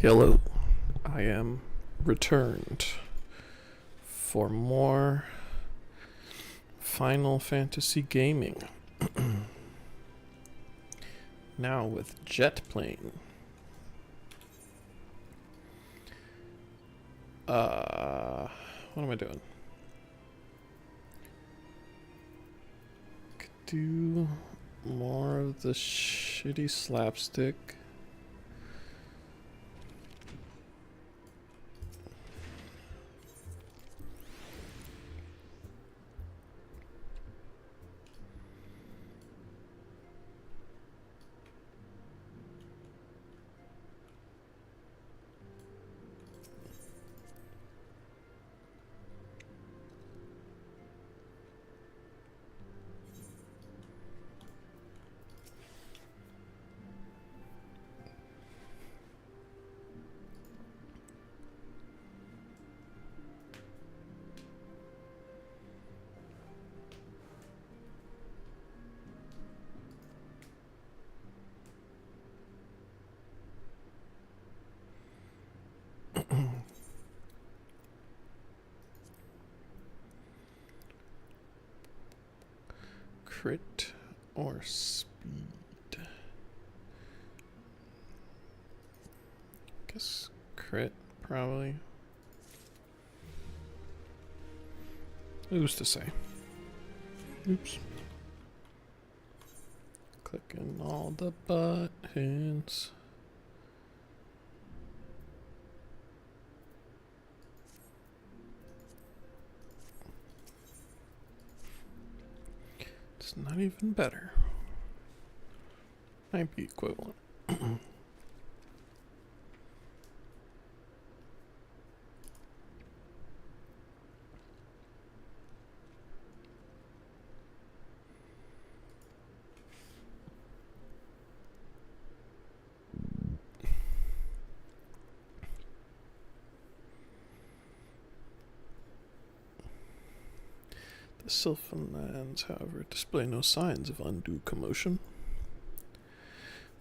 Hello, I am returned for more Final Fantasy gaming. Now with Jet Plane. What am I doing? Could do more of the shitty slapstick. Crit or speed? Guess crit, probably. Who's to say? Oops. Clicking all the buttons. It's not even better. Might be equivalent. The Sylphan lands, however, display no signs of undue commotion.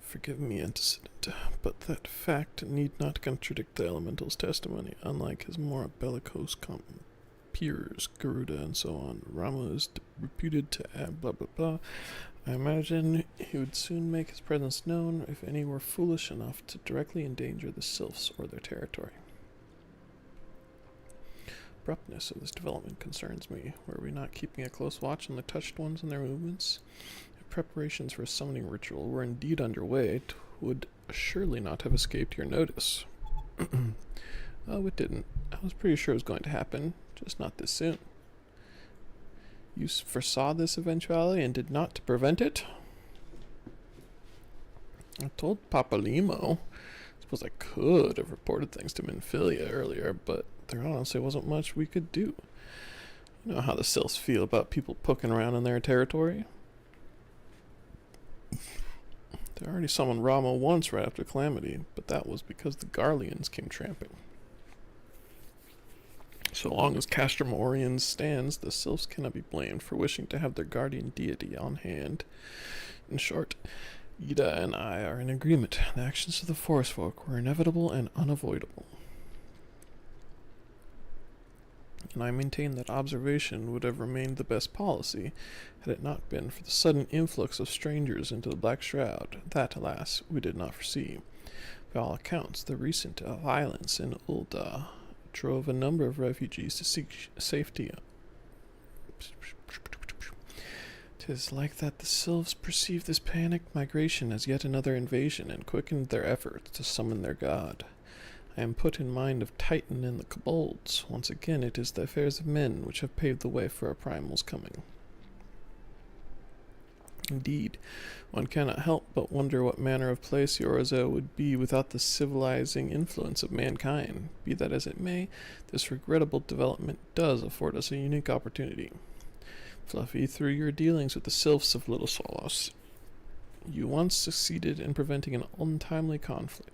Forgive me, antecedent, but that fact need not contradict the elemental's testimony. Unlike his more bellicose peers, Garuda and so on, Rama is reputed to add blah blah blah. I imagine he would soon make his presence known if any were foolish enough to directly endanger the Sylphs or their territory. Abruptness of this development concerns me. Were we not keeping a close watch on the touched ones and their movements? If preparations for a summoning ritual were indeed underway, it would surely not have escaped your notice. Oh, it didn't. I was pretty sure it was going to happen, just not this soon. You foresaw this eventuality and did not prevent it? I told Papa Limo. I suppose I could have reported things to Minfilia earlier, but there honestly wasn't much we could do. You know how the Sylphs feel about people poking around in their territory. They already summoned Rama once right after Calamity, but that was because the Garleans came tramping. So long as Castrum Oriens stands, the Sylphs cannot be blamed for wishing to have their guardian deity on hand. In short, Ida and I are in agreement. The actions of the forest folk were inevitable and unavoidable. And I maintain that observation would have remained the best policy had it not been for the sudden influx of strangers into the Black Shroud. That, alas, we did not foresee. By all accounts, the recent violence in Ul'dah drove a number of refugees to seek safety. 'Tis like that the Sylphs perceived this panicked migration as yet another invasion and quickened their efforts to summon their god. I am put in mind of Titan and the kobolds. Once again, it is the affairs of men which have paved the way for our primal's coming. Indeed, one cannot help but wonder what manner of place Urizel would be without the civilizing influence of mankind. Be that as it may, this regrettable development does afford us a unique opportunity. Fluffy, through your dealings with the Sylphs of Little Solos, you once succeeded in preventing an untimely conflict.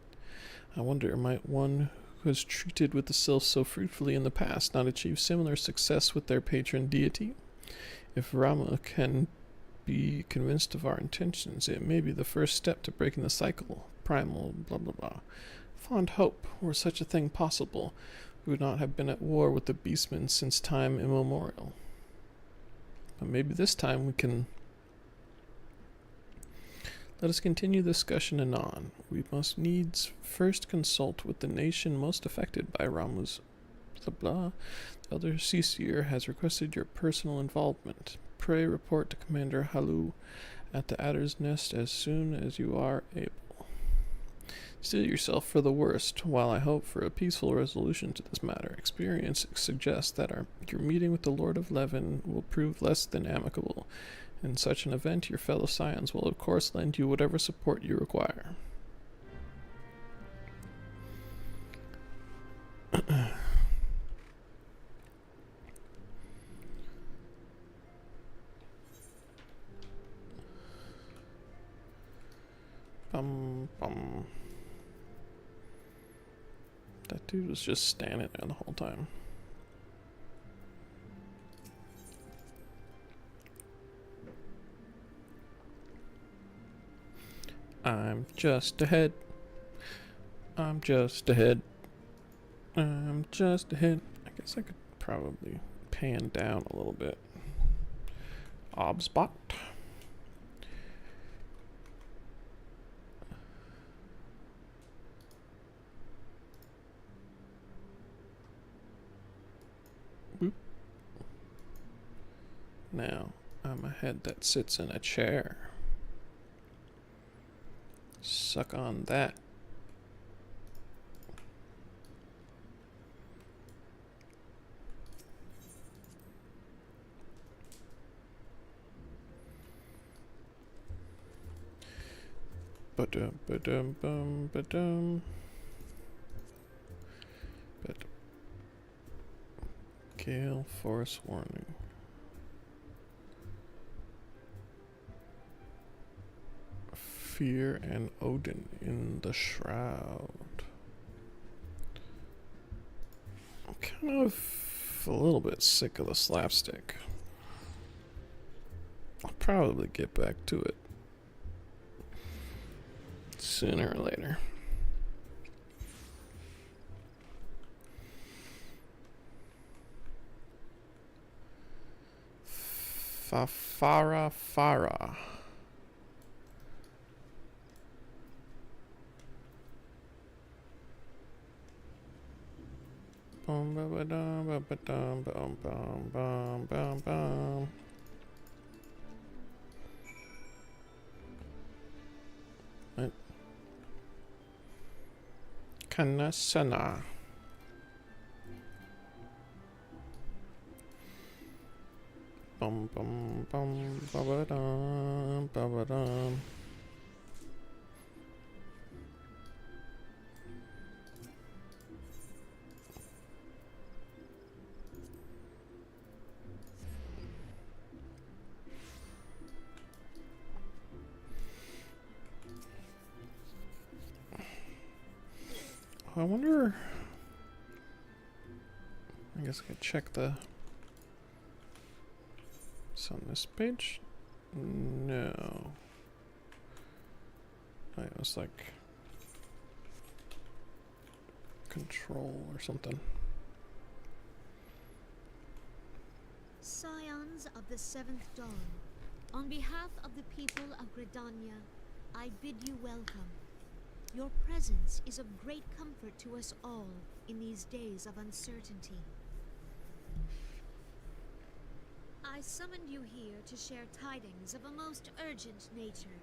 I wonder, might one who has treated with the Sylphs so fruitfully in the past not achieve similar success with their patron deity? If Rama can be convinced of our intentions, it may be the first step to breaking the cycle. Primal, blah blah blah. Fond hope, were such a thing possible, we would not have been at war with the beastmen since time immemorial. But maybe this time we can... Let us continue the discussion anon. We must needs first consult with the nation most affected by Ramu's blah blah. The elder Sisir has requested your personal involvement. Pray report to Commander Halu at the Adder's Nest as soon as you are able. Steel yourself for the worst, while I hope for a peaceful resolution to this matter. Experience suggests that your meeting with the Lord of Levin will prove less than amicable. In such an event, your fellow scions will of course lend you whatever support you require. Bum bum. That dude was just standing there the whole time. I'm just ahead. I'm just ahead. I'm just ahead. I guess I could probably pan down a little bit. Obspot. Boop. Now, I'm a head that sits in a chair. Suck on that. Ba-dum, ba-dum, bum, ba-dum. Gale force warning. Fear and Odin in the shroud. I'm kind of a little bit sick of the slapstick. I'll probably get back to it sooner or later. Fara. Bum ba ba dum ba ba dum bum bum bum bum bum. What? Kanasana. Bum bum bum ba ba dum ba ba dum. I wonder. I guess I could check the. It's on this page? No. It was like control or something. Scions of the Seventh Dawn, on behalf of the people of Gridania, I bid you welcome. Your presence is of great comfort to us all in these days of uncertainty. I summoned you here to share tidings of a most urgent nature.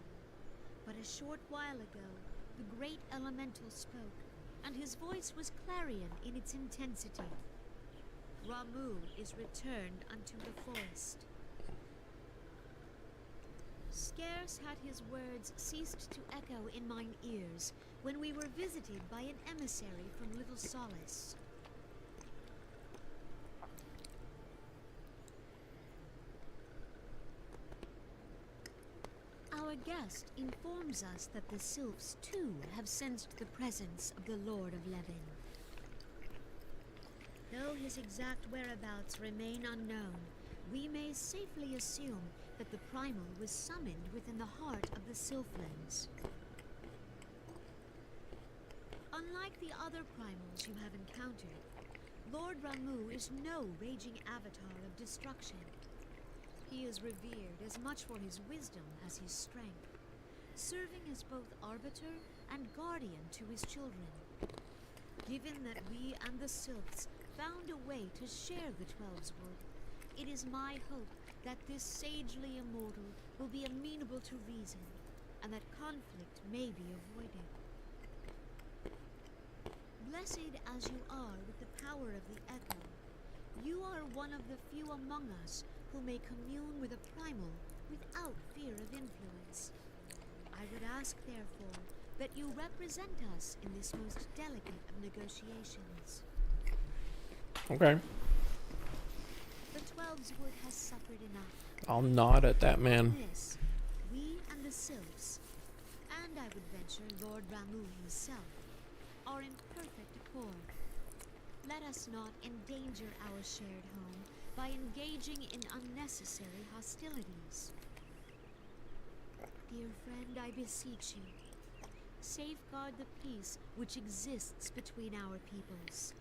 But a short while ago, the great elemental spoke, and his voice was clarion in its intensity. Ramu is returned unto the forest. Scarce had his words ceased to echo in mine ears when we were visited by an emissary from Little Solace. Our guest informs us that the Sylphs too have sensed the presence of the Lord of Levin. Though his exact whereabouts remain unknown, we may safely assume that the Primal was summoned within the heart of the Sylphlands. Unlike the other primals you have encountered, Lord Ramu is no raging avatar of destruction. He is revered as much for his wisdom as his strength, serving as both arbiter and guardian to his children. Given that we and the Sylphs found a way to share the Twelves Wood, it is my hope that this sagely immortal will be amenable to reason, and that conflict may be avoided. Blessed as you are with the power of the Echo, you are one of the few among us who may commune with a primal without fear of influence. I would ask, therefore, that you represent us in this most delicate of negotiations. Okay. The Twelves Wood has suffered enough. I'll nod at that man. This, we and the Sylphs, and I would venture Lord Ramu himself, are in perfect accord. Let us not endanger our shared home by engaging in unnecessary hostilities. Dear friend, I beseech you, safeguard the peace which exists between our peoples.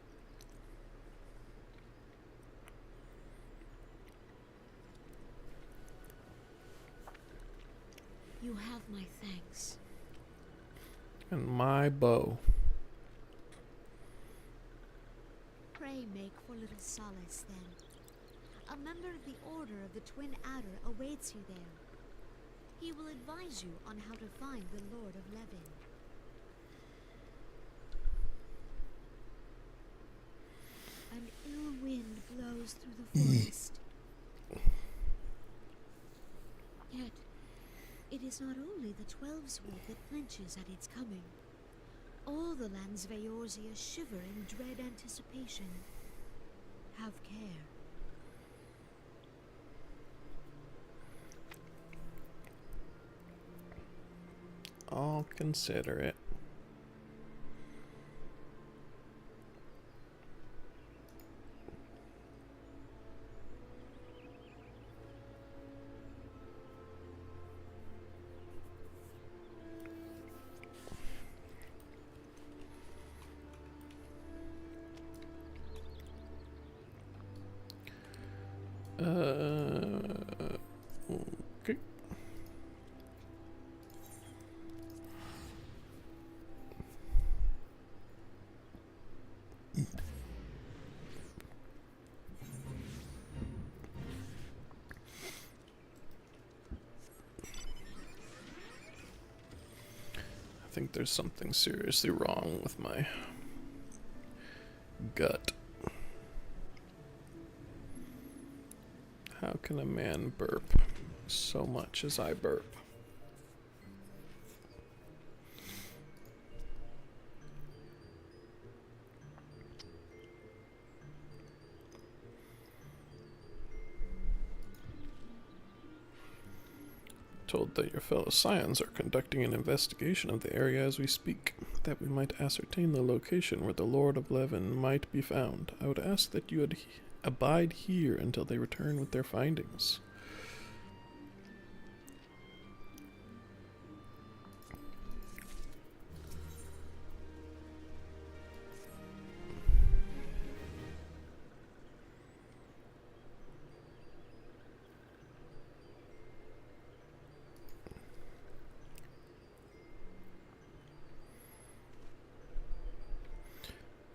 You have my thanks. And my bow. Pray make for little solace, then. A member of the Order of the Twin Adder awaits you there. He will advise you on how to find the Lord of Levin. An ill wind blows through the forest. Yet, it is not only the Twelves Wood that flinches at its coming. All the lands of Eorzea shiver in dread anticipation. Have care. I'll consider it. Okay. I think there's something seriously wrong with my gut. How can a man burp so much as I burp? Told that your fellow scions are conducting an investigation of the area as we speak, that we might ascertain the location where the Lord of Levin might be found. I would ask that you abide here until they return with their findings.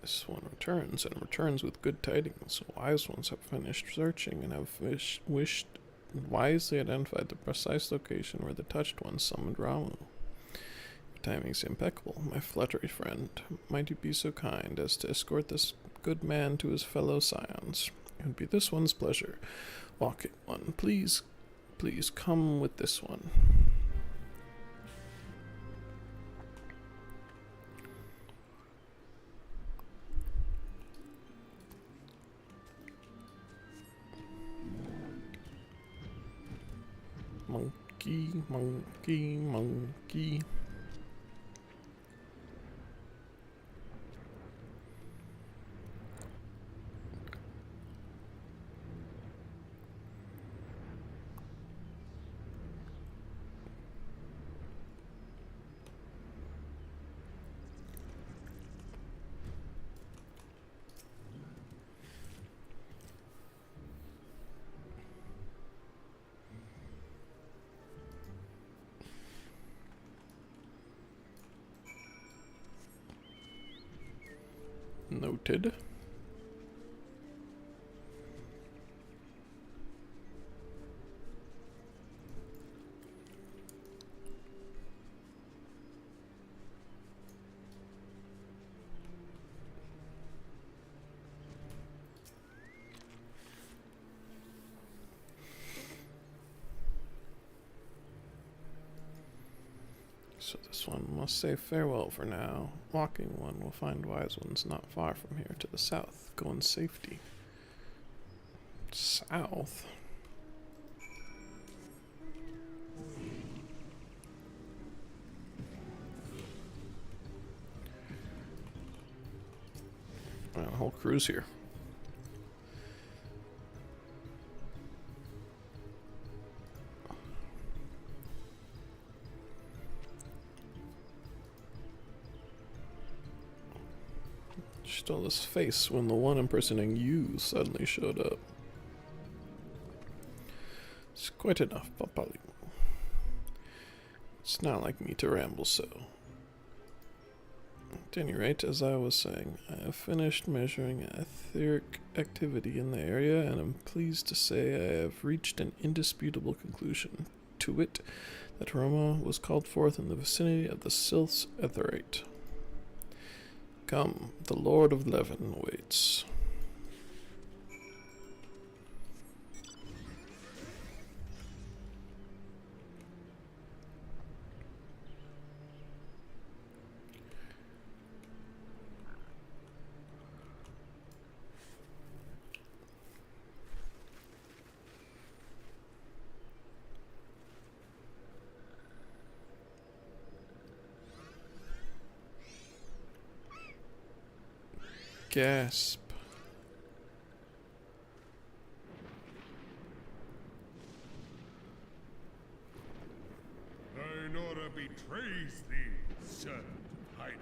This one returns, and returns with good tidings. Wise ones have finished searching and have wisely identified the precise location where the touched one summoned Ramu. Your timing's impeccable, my fluttery friend. Might you be so kind as to escort this good man to his fellow scions? It would be this one's pleasure. Walking one, please come with this one. Monkey, monkey, monkey. Noted. So this one must say farewell for now. Walking one will find wise ones not far from here to the south. Go in safety. South? Well, the whole crew's here. Stole his face when the one impersonating you suddenly showed up. It's quite enough, Papali. It's not like me to ramble so. At any rate, as I was saying, I have finished measuring etheric activity in the area, and am pleased to say I have reached an indisputable conclusion, to wit, that Roma was called forth in the vicinity of the Sylph's etherate. Come, the Lord of Levin waits. Gasp. Thine order betrays thee, servant of hiding.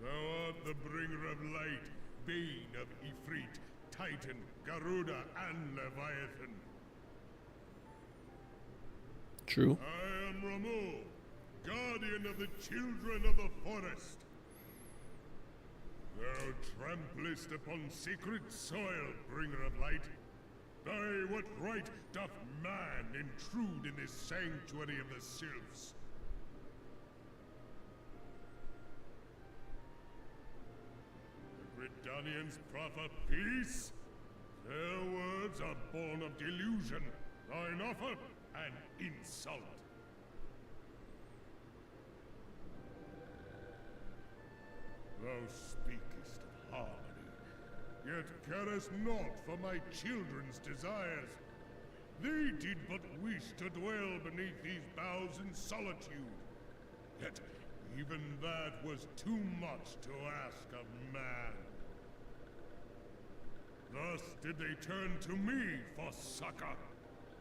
Thou art the bringer of light, bane of Ifrit, Titan, Garuda, and Leviathan. True. I am Ramu, guardian of the children of the forest. Thou tramplest upon sacred soil, bringer of light. By what right doth man intrude in this sanctuary of the sylphs? Gridanians proffer peace? Their words are born of delusion, thine offer an insult. Thou speakest of harmony, yet carest naught for my children's desires. They did but wish to dwell beneath these boughs in solitude. Yet even that was too much to ask of man. Thus did they turn to me for succor.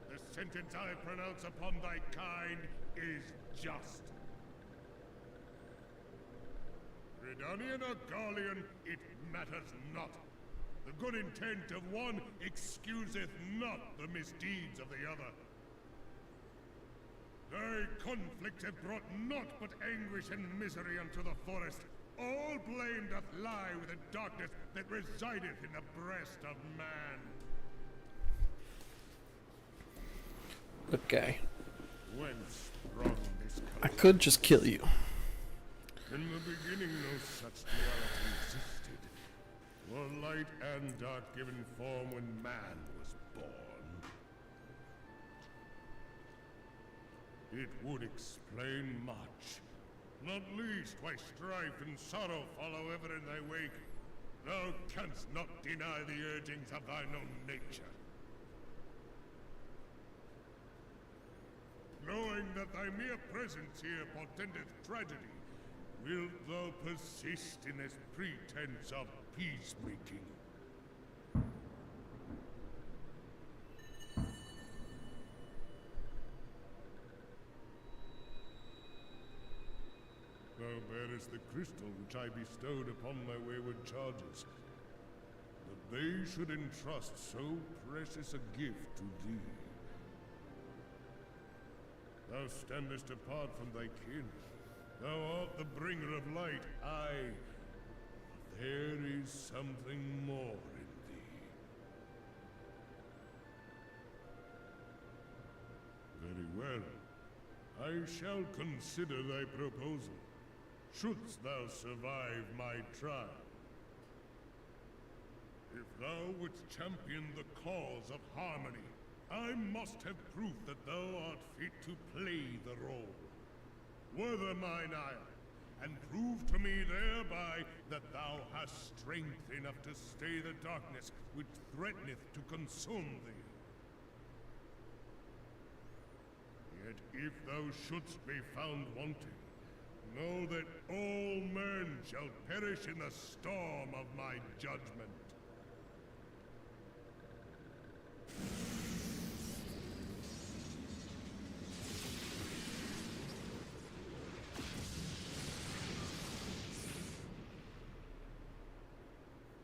The sentence I pronounce upon thy kind is just. Redanian or Garlean, it matters not. The good intent of one excuseth not the misdeeds of the other. Thy conflict hath brought naught but anguish and misery unto the forest. All blame doth lie with the darkness that resideth in the breast of man. Okay. Whence sprung this I could just kill you. In the beginning no such duality existed. Were light and dark given form when man was born. It would explain much. Not least why strife and sorrow follow ever in thy wake. Thou canst not deny the urgings of thine own nature. Knowing that thy mere presence here portendeth tragedy, wilt thou persist in this pretense of peacemaking? crystal which I bestowed upon my wayward charges, that they should entrust so precious a gift to thee. Thou standest apart from thy kin. Thou art the bringer of light, aye. But there is something more in thee. Very well. I shall consider thy proposal, shouldst thou survive my trial. If thou wouldst champion the cause of harmony, I must have proof that thou art fit to play the role. Wither mine ire, and prove to me thereby that thou hast strength enough to stay the darkness which threateneth to consume thee. Yet if thou shouldst be found wanting, know that all men shall perish in the storm of my judgment.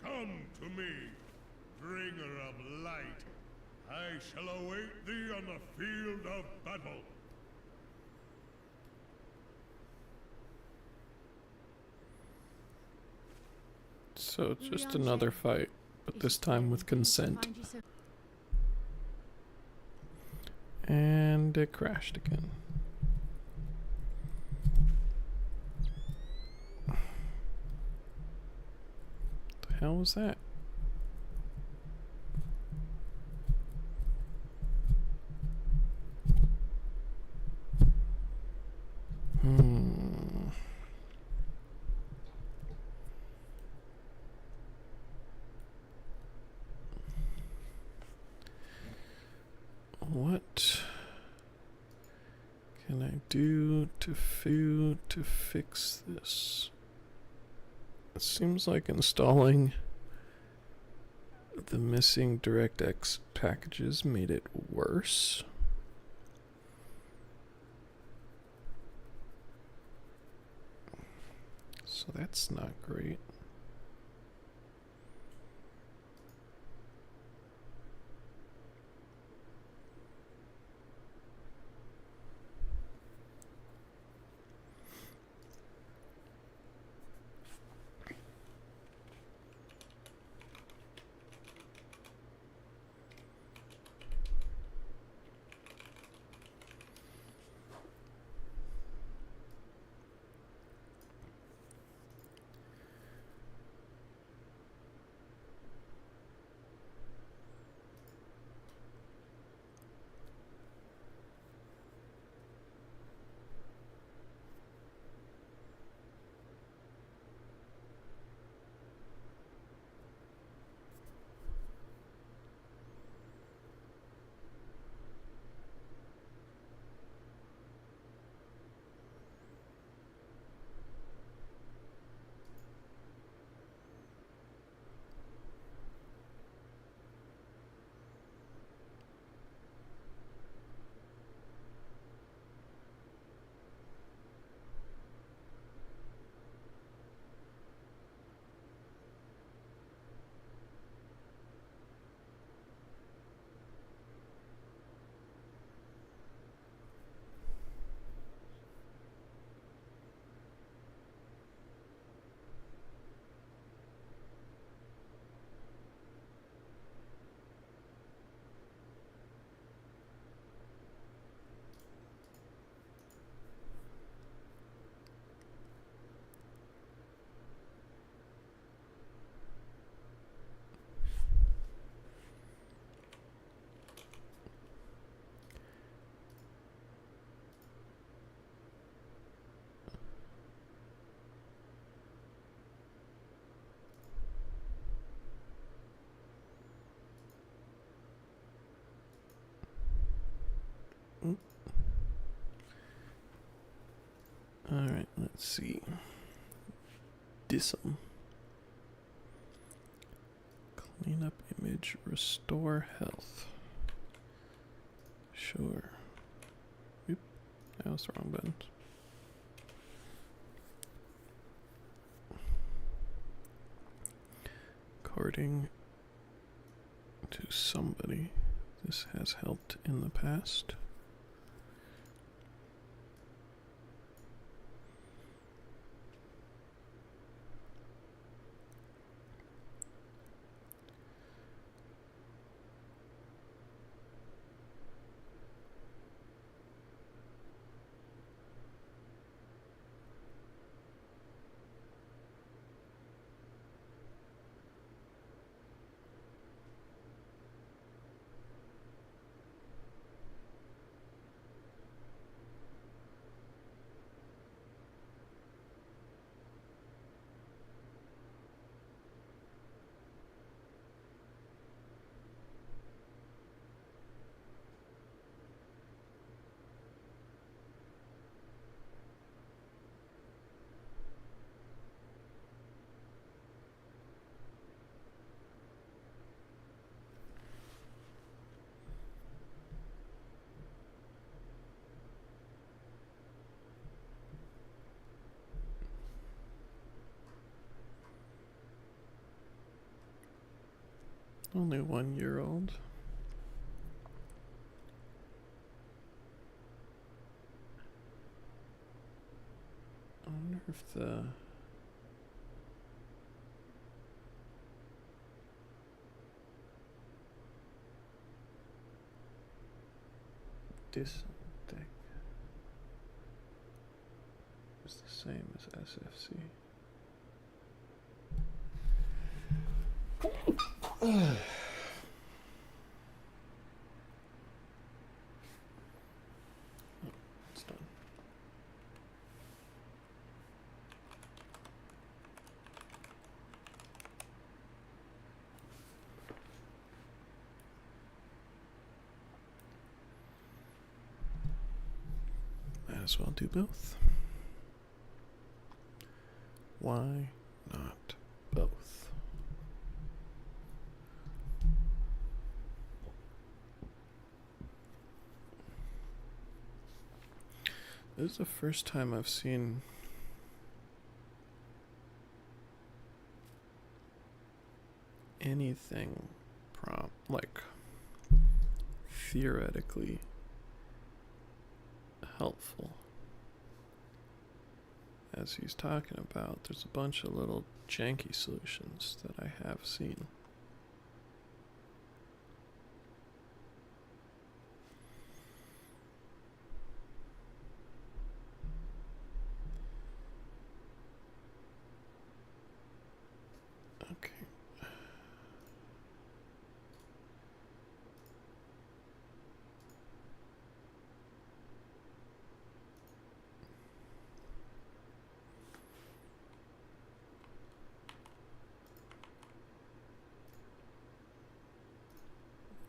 Come to me, bringer of light. I shall await thee on the field of battle. So it's just another fight, but this time with consent. And it crashed again. The hell was that? What can I do to fix this? It seems like installing the missing DirectX packages made it worse. So that's not great. Alright, let's see. Dism. Clean up image, restore health. Sure. Oop, that was the wrong button. according to somebody, this has helped in the past. Only 1 year old. I wonder if the this deck is the same as SFC. It's done. Might as well do both. Why not both? This is the first time I've seen anything like theoretically helpful. As he's talking about, there's a bunch of little janky solutions that I have seen. Okay.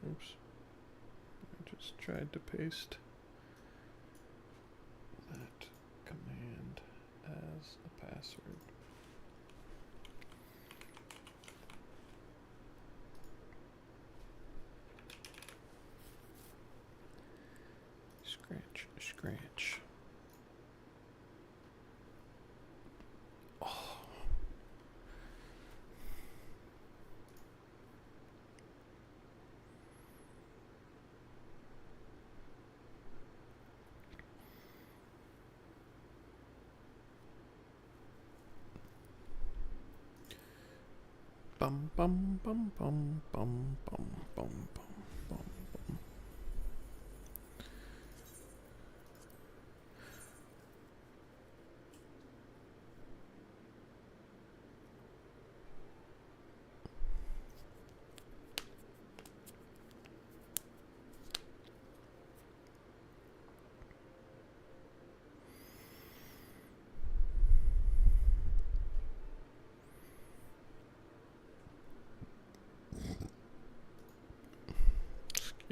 Oops. I just tried to paste that command as a password. Scratch, scratch. Oh. Bum bum bum bum bum bum bum bum bum bum.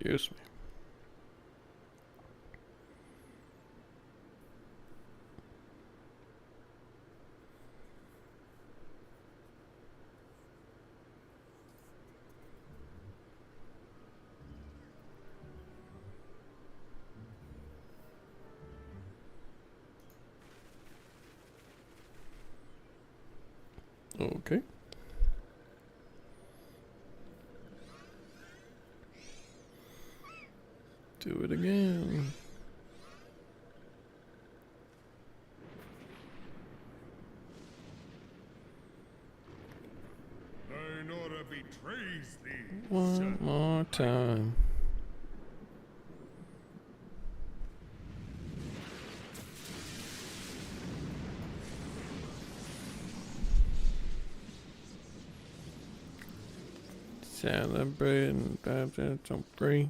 Excuse me. Okay. Do it again. Thine order betrays thee. One more time. Celebrating baptism so free.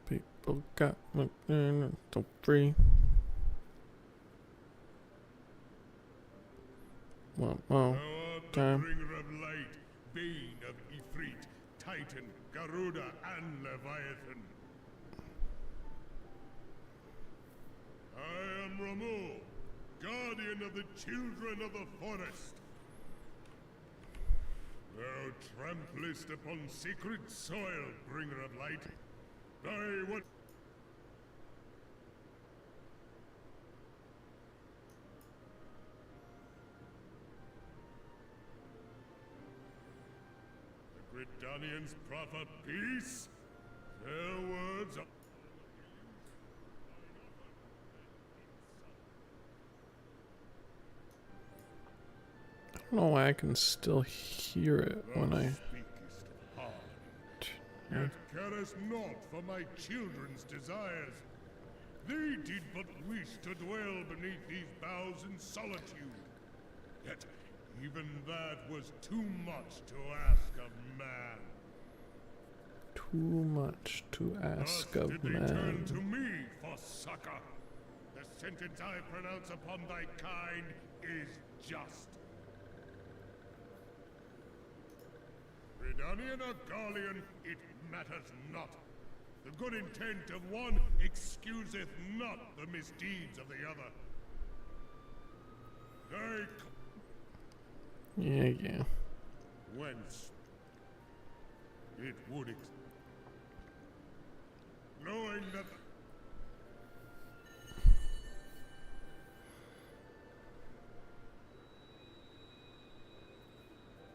People got so free. One more Thou art the time. bringer of light, bane of Ifrit, Titan, Garuda, and Leviathan. I am Ramu, guardian of the children of the forest. Thou tramplest upon sacred soil, bringer of light. Thy what? The Gridanians proffer peace? Their words are... I don't know why I can still hear it Thou when I. speakest of harmony, yet carest not for my children's desires. They did but wish to dwell beneath these boughs in solitude. Yet even that was too much to ask of man. Too much to ask Thus of did they turn to man. me for succor. The sentence I pronounce upon thy kind is just. Redanian or Garlean, it matters not. The good intent of one excuseth not the misdeeds of the other. Thy Yeah. whence it would knowing that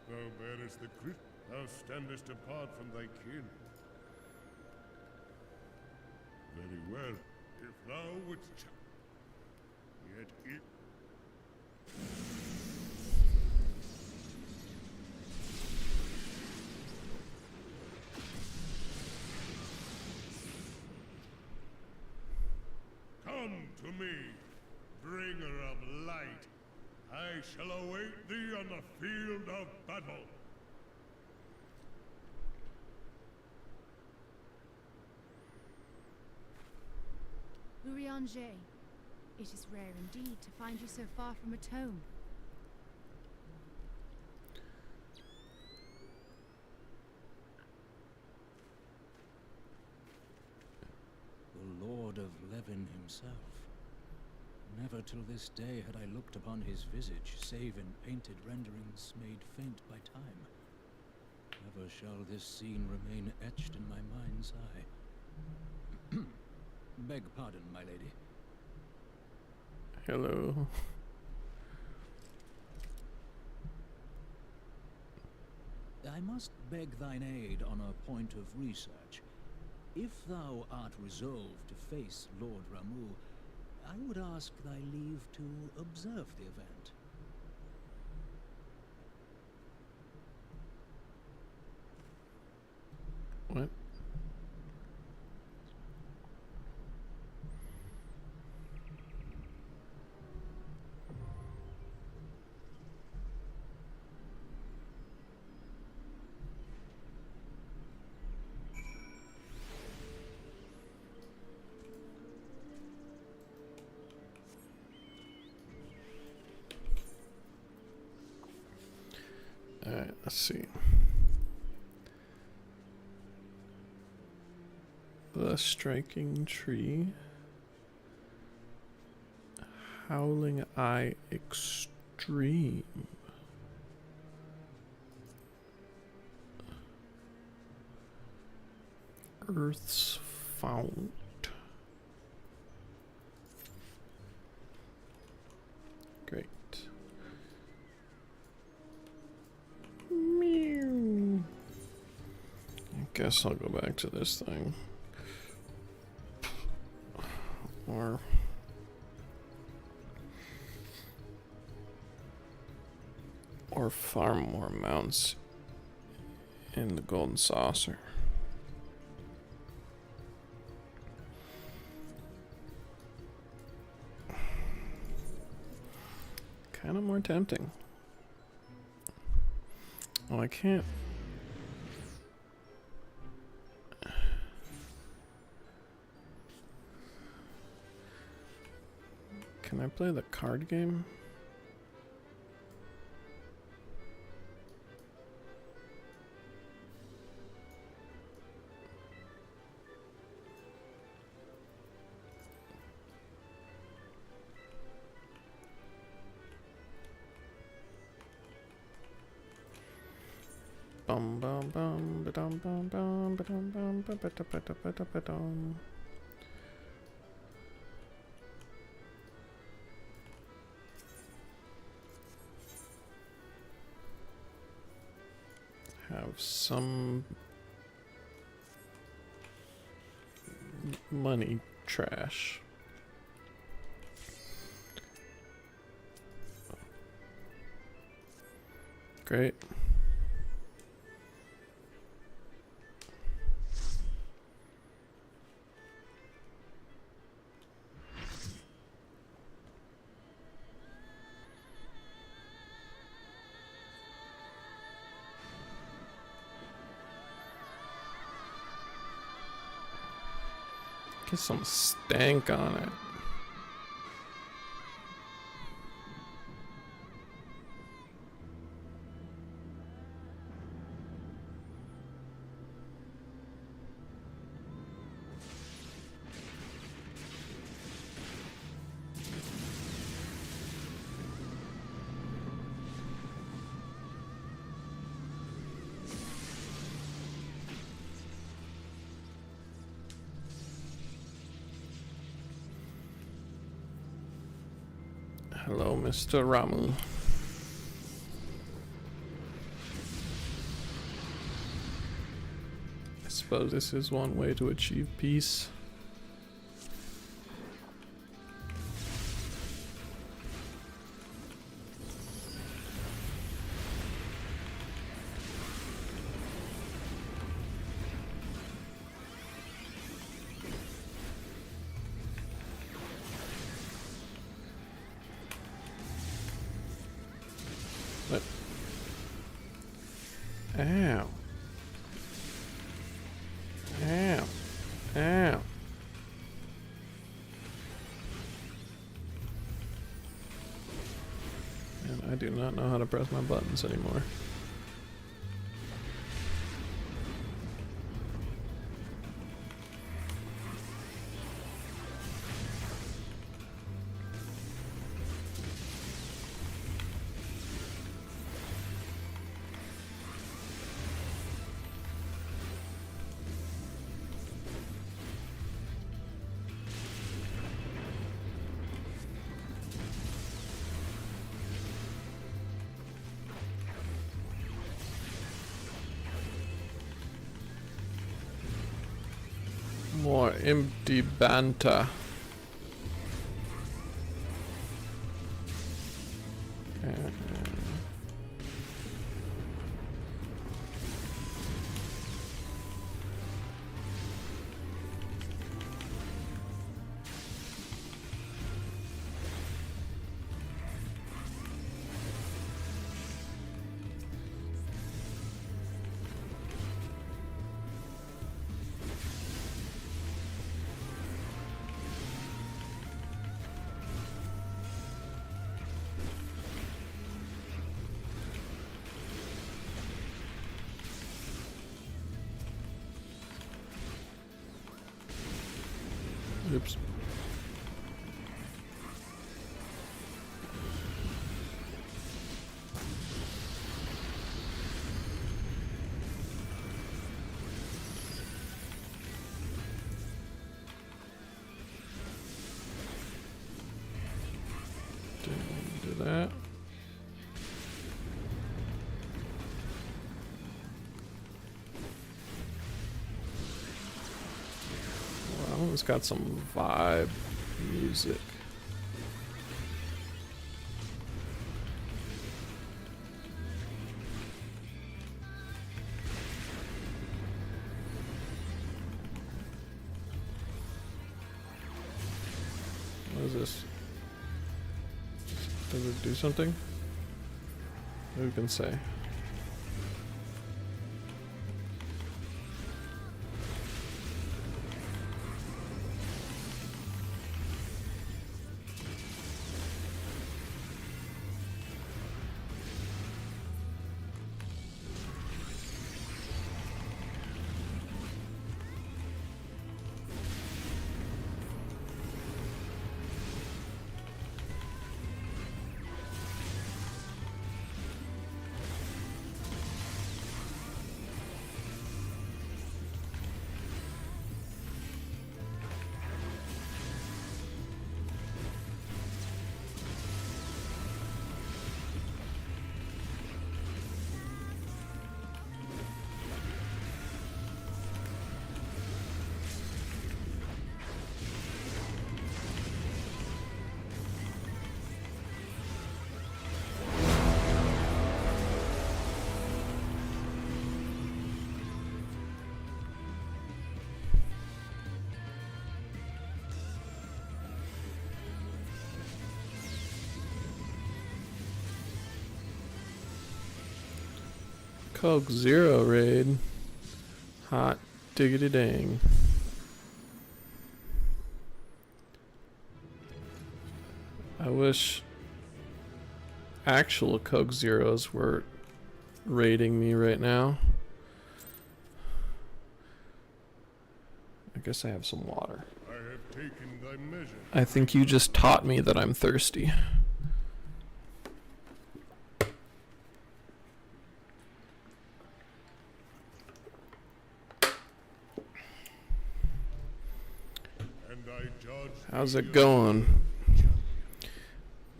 thou bearest the Christ, thou standest apart from thy kin. Very well, if thou wouldst yet it come to me, bringer of light. I shall await thee on the field of battle. Urianger, it is rare indeed to find you so far from a tome. The Lord of Levin himself. Never till this day had I looked upon his visage, save in painted renderings made faint by time. Never shall this scene remain etched in my mind's eye. Beg pardon, my lady. Hello. I must beg thine aid on a point of research. If thou art resolved to face Lord Ramu, I would ask thy leave to observe the event. What? Alright, let's see. The striking tree. Howling eye extreme. Earth's fount. Great. Meow. I guess I'll go back to this thing. or farm more mounts in the golden saucer. Kind of more tempting. Oh, I can't. Can I play the card game? Bum bum bum ba-dum bum bum ba-dum bum ba-ba-da-ba-da-ba-da-ba-dum. Have some money trash. Great. Get some stank on it. Hello, Mr. Ramu. I suppose this is one way to achieve peace. But ow. Ow. Ow. And I do not know how to press my buttons anymore. More empty banter. Oops. Didn't do that. Well, it's got some vibe. Music. What is this? Does it do something? Who can say? Coke Zero raid. Hot diggity dang. I wish actual Coke Zeros were raiding me right now. I guess I have some water. I have taken thy measure. I think you just taught me that I'm thirsty. And I judge How's thee it going,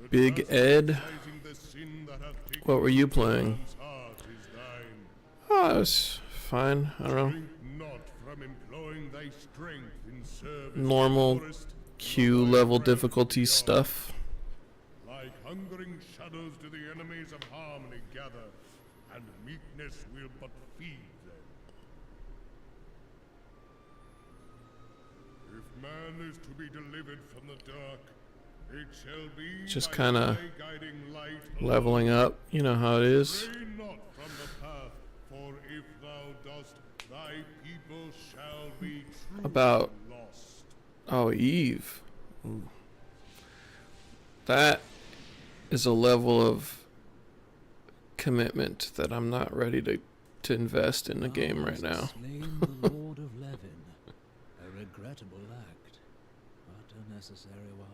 the Big Ed? chastising the sin that hath taken What were you playing? man's heart is thine. Oh, it's fine. I don't know. Shrink not from employing thy strength in service Normal to the forest, Q thy level friend difficulty beyond. stuff. Like hungering shadows do the enemies of harmony gather, and meekness will but feed them. If man is to be delivered from the dark, it shall be Just by kinda thy guiding light Leveling alone. up. You know how it is. Stray not from the path, for if thou dost, thy people shall be truly About- lost. Oh, Eve. Ooh. That is a level of commitment that I'm not ready to invest in the game right now. Slain the Lord of Levin. A regrettable act, but a necessary one.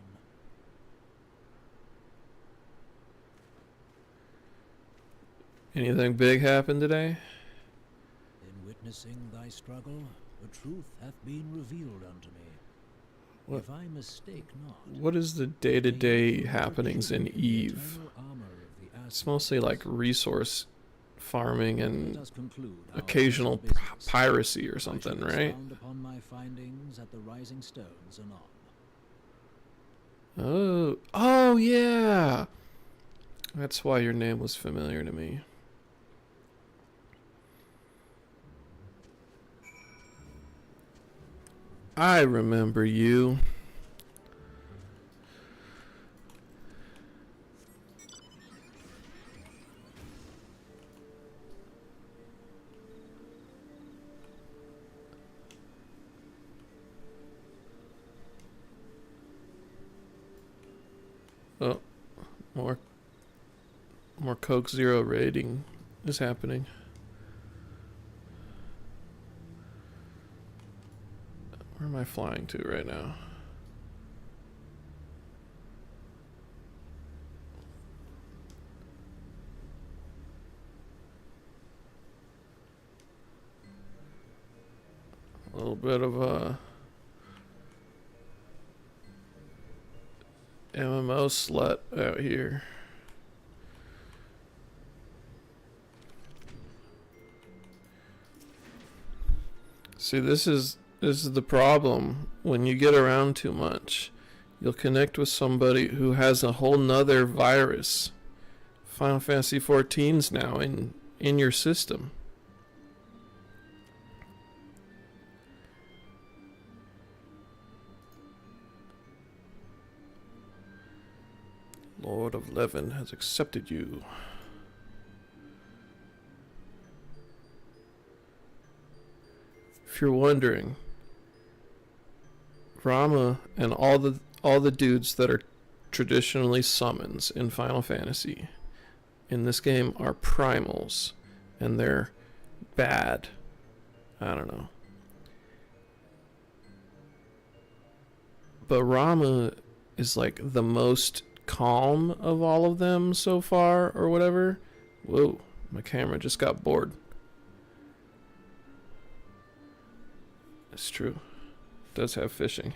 Anything big happened today? In witnessing thy struggle, the truth hath been revealed unto me. What- If I mistake not, What is the day-to-day happenings in Eve? It's mostly like resource farming and occasional piracy or something, right? Upon my findings at the Rising Stones anon. Oh yeah. That's why your name was familiar to me. I remember you. Oh, more Coke Zero raiding is happening. Where am I flying to right now? A little bit of a MMO slut out here. See, this is the problem. When you get around too much, you'll connect with somebody who has a whole nother virus. Final Fantasy XIV's now in your system. Lord of Levin has accepted you. If you're wondering, Rama and all the dudes that are traditionally summons in Final Fantasy in this game are primals, and they're bad. I don't know. But Rama is like the most calm of all of them so far, or whatever. Whoa, my camera just got bored. It's true. It does have fishing.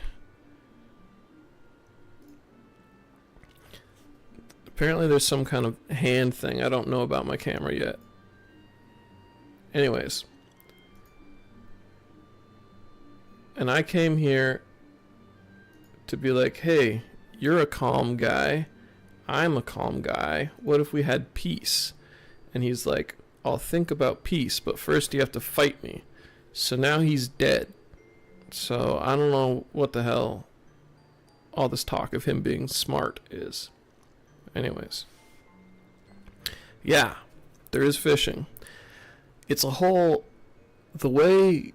Apparently there's some kind of hand thing. I don't know about my camera yet. Anyways. And I came here to be like, hey, you're a calm guy. I'm a calm guy. What if we had peace? And he's like, I'll think about peace, but first you have to fight me. So now he's dead. So I don't know what the hell all this talk of him being smart is. Anyways. Yeah, there is fishing. It's a whole... The way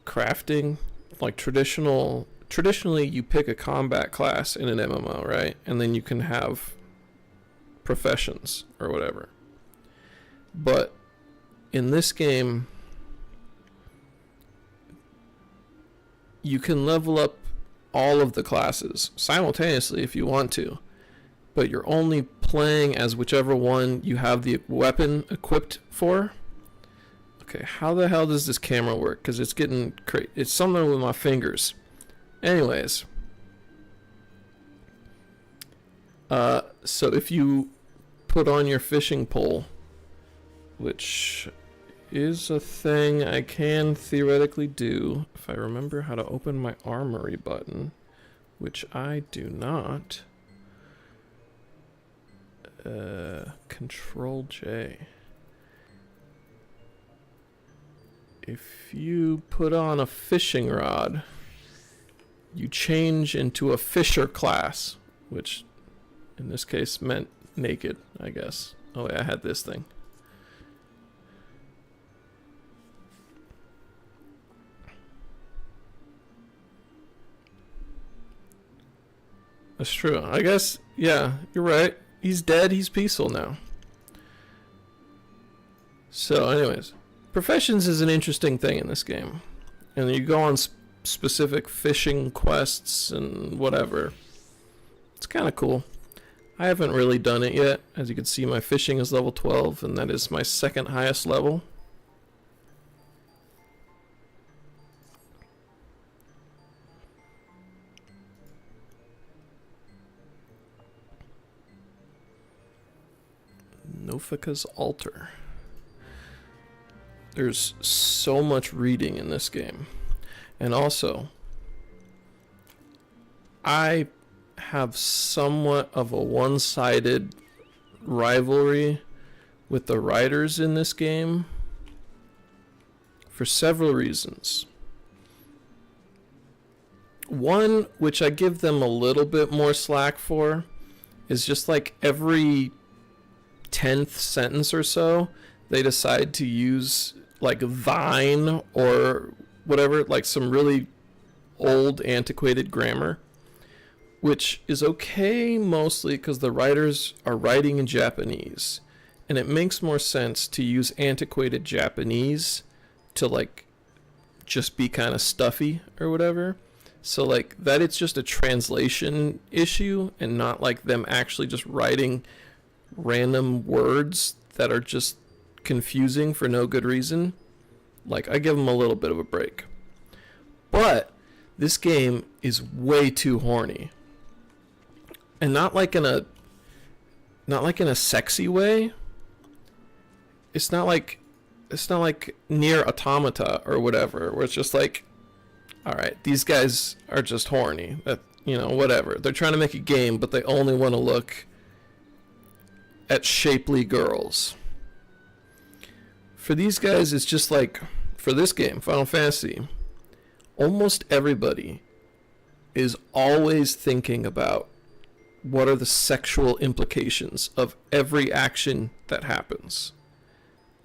crafting, like traditionally you pick a combat class in an MMO, right? And then you can have professions or whatever. But in this game, you can level up all of the classes simultaneously if you want to, but you're only playing as whichever one you have the weapon equipped for. Okay, how the hell does this camera work? Because it's getting crazy. It's something with my fingers. Anyways. So if you put on your fishing pole, which is a thing I can theoretically do if I remember how to open my armory button, which I do not. Control J. If you put on a fishing rod, you change into a fisher class, which in this case meant naked, I guess. Oh yeah, I had this thing. That's true. I guess, yeah, you're right. He's dead, he's peaceful now. So anyways, professions is an interesting thing in this game. And you go on specific fishing quests and whatever. It's kind of cool. I haven't really done it yet. As you can see, my fishing is level 12, and that is my second highest level. Nofika's Altar. There's so much reading in this game. And also, I have somewhat of a one-sided rivalry with the writers in this game for several reasons. One, which I give them a little bit more slack for, is just like every 10th sentence or so, they decide to use like thine or whatever, like some really old antiquated grammar, which is okay mostly because the writers are writing in Japanese, and it makes more sense to use antiquated Japanese to like just be kind of stuffy or whatever. So like that, it's just a translation issue and not like them actually just writing random words that are just confusing for no good reason. Like, I give them a little bit of a break. But this game is way too horny. And not like in a sexy way. It's not like Near Automata or whatever, where it's just like, all right, these guys are just horny. That, you know, whatever. They're trying to make a game, but they only want to look at shapely girls. For these guys, it's just like, for this game, Final Fantasy, almost everybody is always thinking about what are the sexual implications of every action that happens.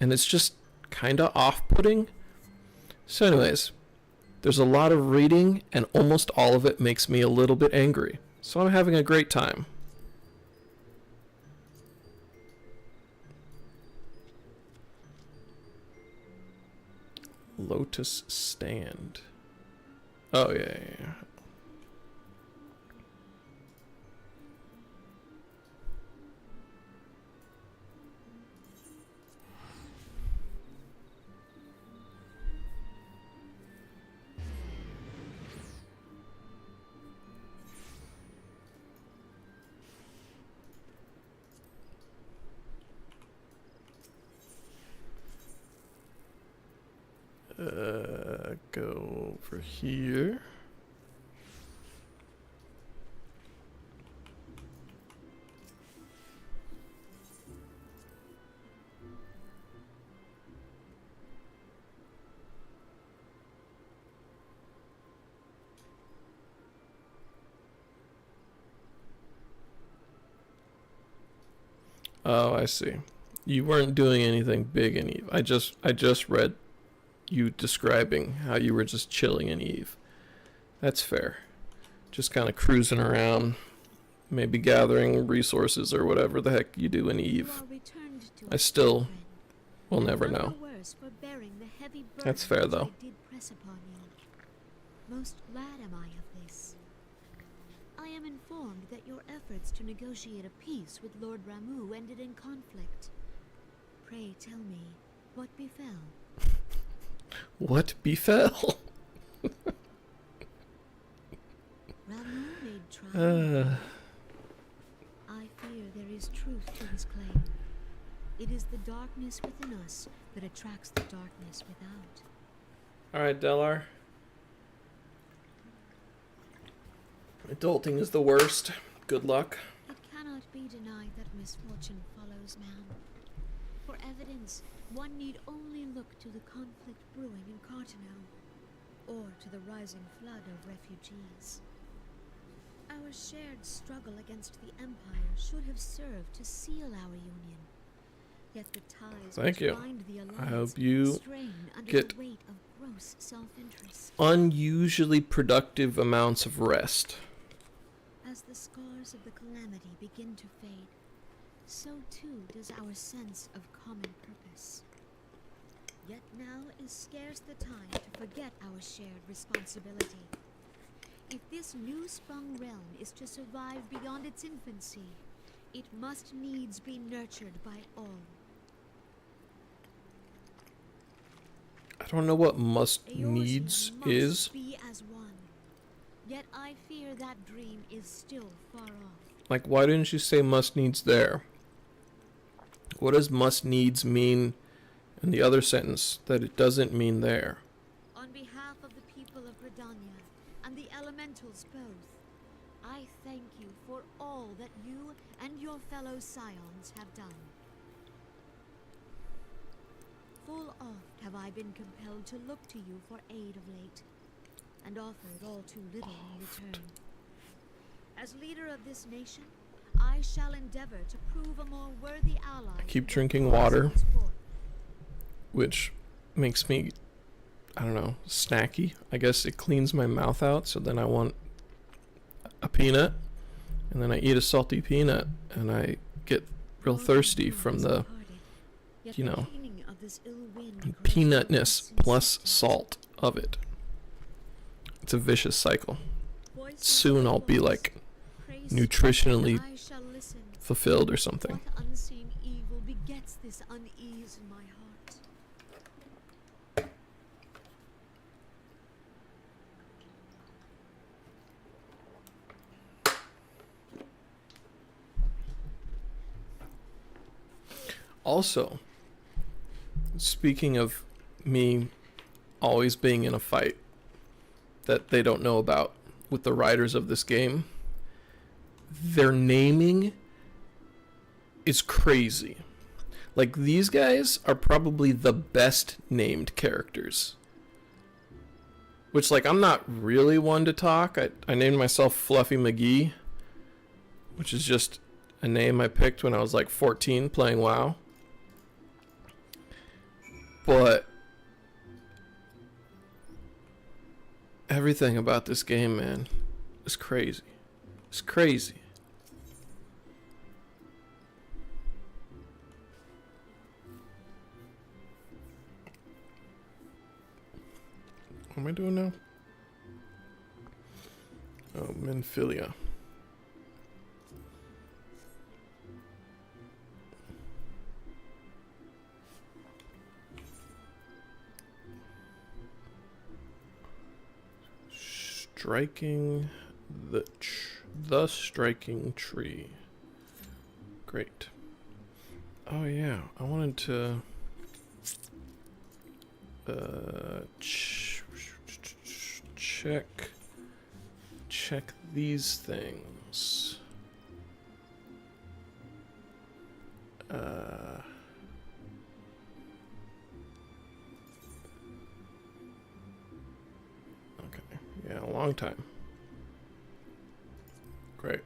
And it's just kind of off-putting. So anyways, there's a lot of reading, and almost all of it makes me a little bit angry. So I'm having a great time. Lotus Stand. Oh, yeah. Go over here. Oh, I see. You weren't doing anything big in Eve. I just read you describing how you were just chilling in Eve. That's fair. Just kind of cruising around, maybe gathering resources or whatever the heck you do in Eve. I still will never know. That's fair, though. Most glad am I of this. I am informed that your efforts to negotiate a peace with Lord Ramu ended in conflict. Pray tell me, what befell? What befell? Ramu made trial. I fear there is truth to his claim. It is the darkness within us that attracts the darkness without. Alright, Delar. Adulting is the worst. Good luck. It cannot be denied that misfortune follows man. For evidence, one need only look to the conflict brewing in Cartano, or to the rising flood of refugees. Our shared struggle against the Empire should have served to seal our union. Yet the ties Thank you. bind the alliance I hope you strain under get the weight of gross self-interest. unusually productive amounts of rest. As the scars of the calamity begin to fade, so too does our sense of common purpose. Yet now is scarce the time to forget our shared responsibility. If this new-sprung realm is to survive beyond its infancy, it must needs be nurtured by all. I don't know what must Eorzea needs must is. be as one. Yet I fear that dream is still far off. Like, why didn't you say must needs there? What does must needs mean in the other sentence that it doesn't mean there? On behalf of the people of Gridania and the elementals both, I thank you for all that you and your fellow scions have done. Full oft have I been compelled to look to you for aid of late, and offered all too little in return. As leader of this nation, I shall endeavor to prove a more worthy ally. Keep drinking water, which makes me, I don't know, snacky. I guess it cleans my mouth out, so then I want a peanut, and then I eat a salty peanut, and I get real thirsty from the, you know, peanutness plus salt of it. It's a vicious cycle. Soon I'll be like nutritionally fulfilled or something. What unseen evil begets this unease in my heart? Also, speaking of me always being in a fight that they don't know about, with the writers of this game. Their naming is crazy. Like, these guys are probably the best named characters. Which, like, I'm not really one to talk. I named myself Fluffy McGee, which is just a name I picked when I was like 14 playing WoW. But everything about this game, man, is crazy. It's crazy. What am I doing now? Oh, Menphilia. Striking the striking tree. Great. Oh yeah, I wanted to check these things. Okay, yeah, a long time. Great.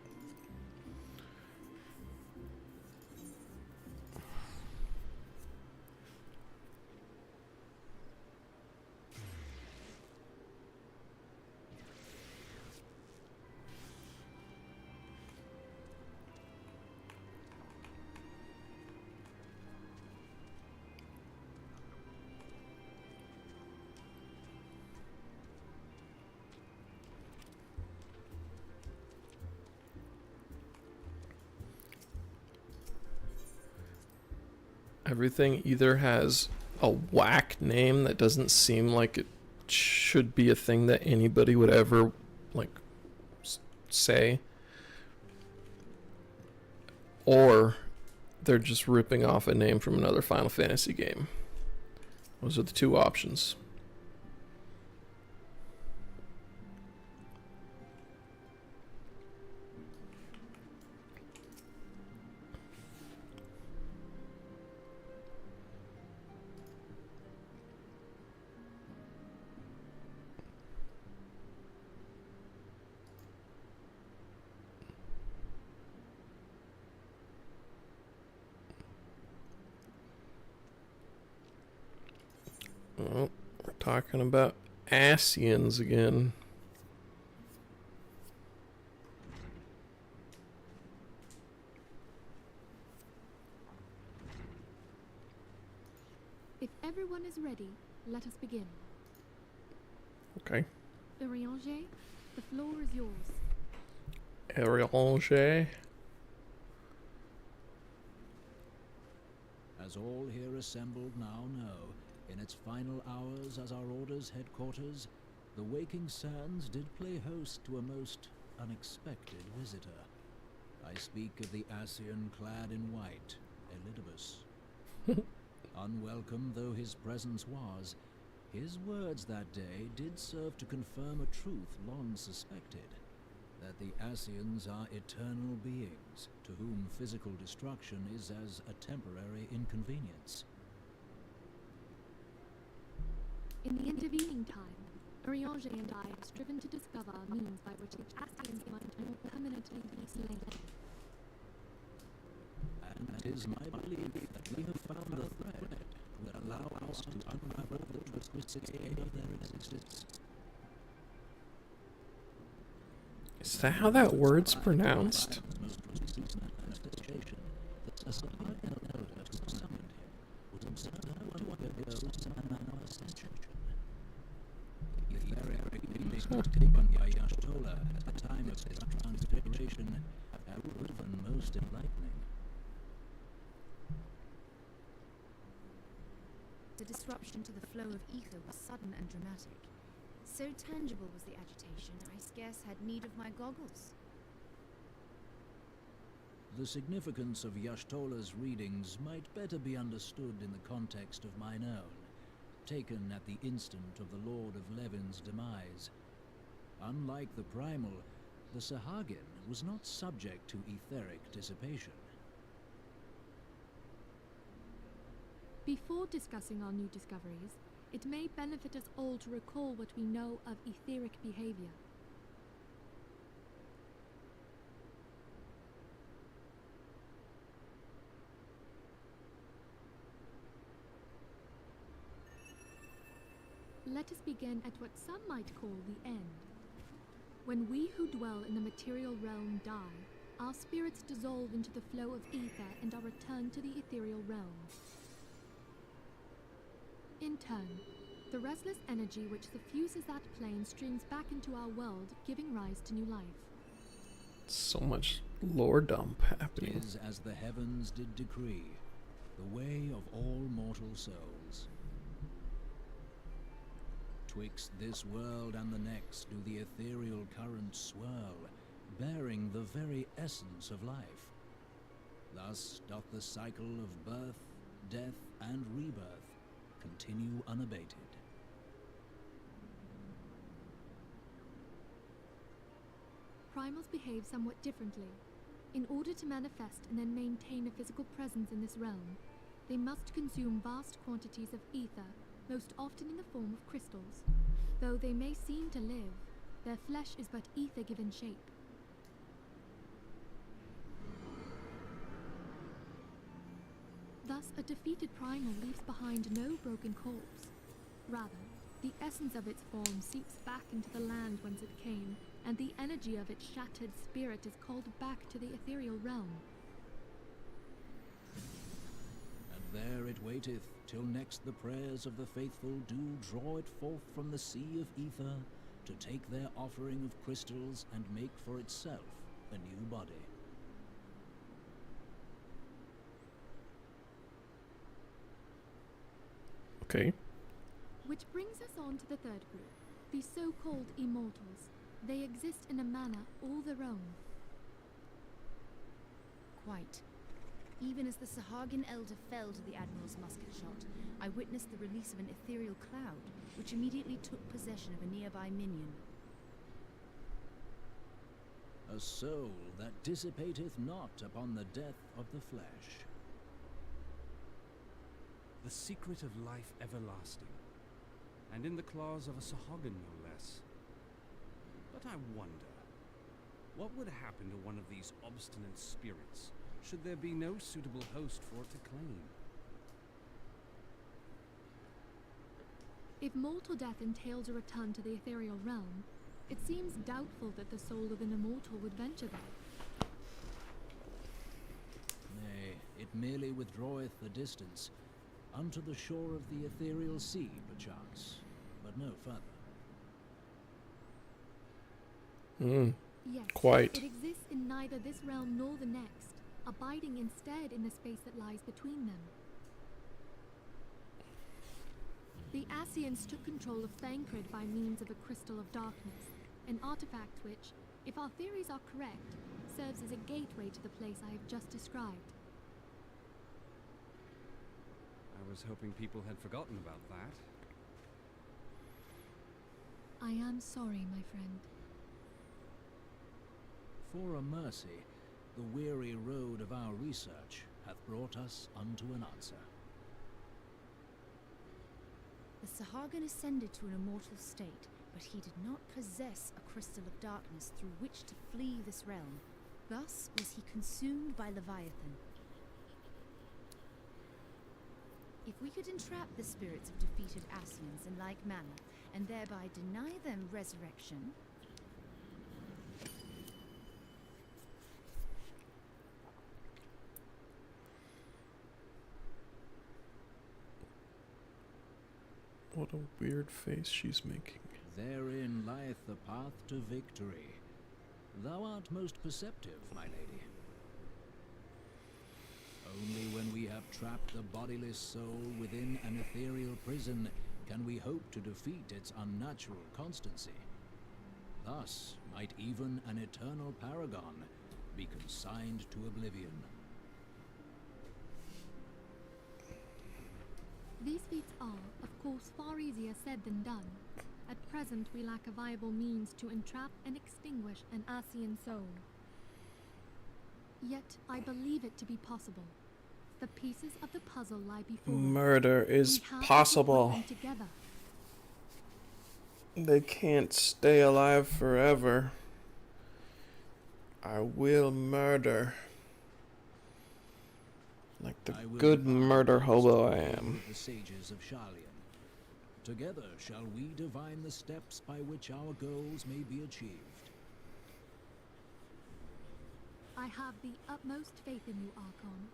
Everything either has a whack name that doesn't seem like it should be a thing that anybody would ever, like, say, or they're just ripping off a name from another Final Fantasy game. Those are the two options. Well, we're talking about Asians again. If everyone is ready, let us begin. Okay. Urianger, the floor is yours. Urianger. As all here assembled now know, in its final hours as our Order's headquarters, the Waking Sands did play host to a most unexpected visitor. I speak of the Asian clad in white, Elidibus. Unwelcome though his presence was, his words that day did serve to confirm a truth long suspected, that the Asians are eternal beings, to whom physical destruction is as a temporary inconvenience. In the intervening time, Urianger and I have striven to discover means by which the Asians might more permanently be slain. And it is my belief that we have found the thread that allow us to unravel the twisted state of their existence. Is that how that word's pronounced? Taken by Yashtola at the time of his transfiguration have proven most enlightening. The disruption to the flow of ether was sudden and dramatic. So tangible was the agitation, I scarce had need of my goggles. The significance of Yashtola's readings might better be understood in the context of mine own, taken at the instant of the Lord of Levin's demise. Unlike the primal, the Sahagin was not subject to etheric dissipation. Before discussing our new discoveries, it may benefit us all to recall what we know of etheric behavior. Let us begin at what some might call the end. When we who dwell in the material realm die, our spirits dissolve into the flow of ether and are returned to the ethereal realm. In turn, the restless energy which suffuses that plane streams back into our world, giving rise to new life. So much lore dump happening. 'Tis as the heavens did decree, the way of all mortal souls. Twixt this world and the next do the ethereal currents swirl, bearing the very essence of life. Thus doth the cycle of birth, death, and rebirth continue unabated. Primals behave somewhat differently. In order to manifest and then maintain a physical presence in this realm, they must consume vast quantities of ether, most often in the form of crystals. Though they may seem to live, their flesh is but ether given shape. Thus, a defeated primal leaves behind no broken corpse. Rather, the essence of its form seeps back into the land whence it came, and the energy of its shattered spirit is called back to the ethereal realm. And there it waiteth, till next the prayers of the faithful do draw it forth from the sea of ether, to take their offering of crystals and make for itself a new body. Okay. Which brings us on to the third group, the so-called immortals. They exist in a manner all their own. Quite. Even as the Sahagin elder fell to the Admiral's musket shot, I witnessed the release of an ethereal cloud, which immediately took possession of a nearby minion. A soul that dissipateth not upon the death of the flesh. The secret of life everlasting, and in the claws of a Sahagin no less. But I wonder, what would happen to one of these obstinate spirits, should there be no suitable host for it to claim? If mortal death entails a return to the ethereal realm, it seems doubtful that the soul of an immortal would venture there. Nay, it merely withdraweth the distance, unto the shore of the ethereal sea, perchance, but no further. Yes, Quite. it exists in neither this realm nor the next, abiding instead in the space that lies between them. The Asians took control of Thancred by means of a crystal of darkness, an artifact which, if our theories are correct, serves as a gateway to the place I have just described. I was hoping people had forgotten about that. I am sorry, my friend. For a mercy, the weary road of our research hath brought us unto an answer. The Sahagin ascended to an immortal state, but he did not possess a crystal of darkness through which to flee this realm. Thus was he consumed by Leviathan. If we could entrap the spirits of defeated Asians in like manner, and thereby deny them resurrection, What a weird face she's making. Therein lieth the path to victory. Thou art most perceptive, my lady. Only when we have trapped the bodiless soul within an ethereal prison can we hope to defeat its unnatural constancy. Thus might even an eternal paragon be consigned to oblivion. These feats are, of course, far easier said than done. At present, we lack a viable means to entrap and extinguish an Asian soul. Yet, I believe it to be possible. The pieces of the puzzle lie before us. Murder is We have to put possible. them together. They can't stay alive forever. I will murder. Like the I will good divide murder the hobo I story am. with the sages of Sharlayan. Together shall we divine the steps by which our goals may be achieved. I have the utmost faith in you, Archon.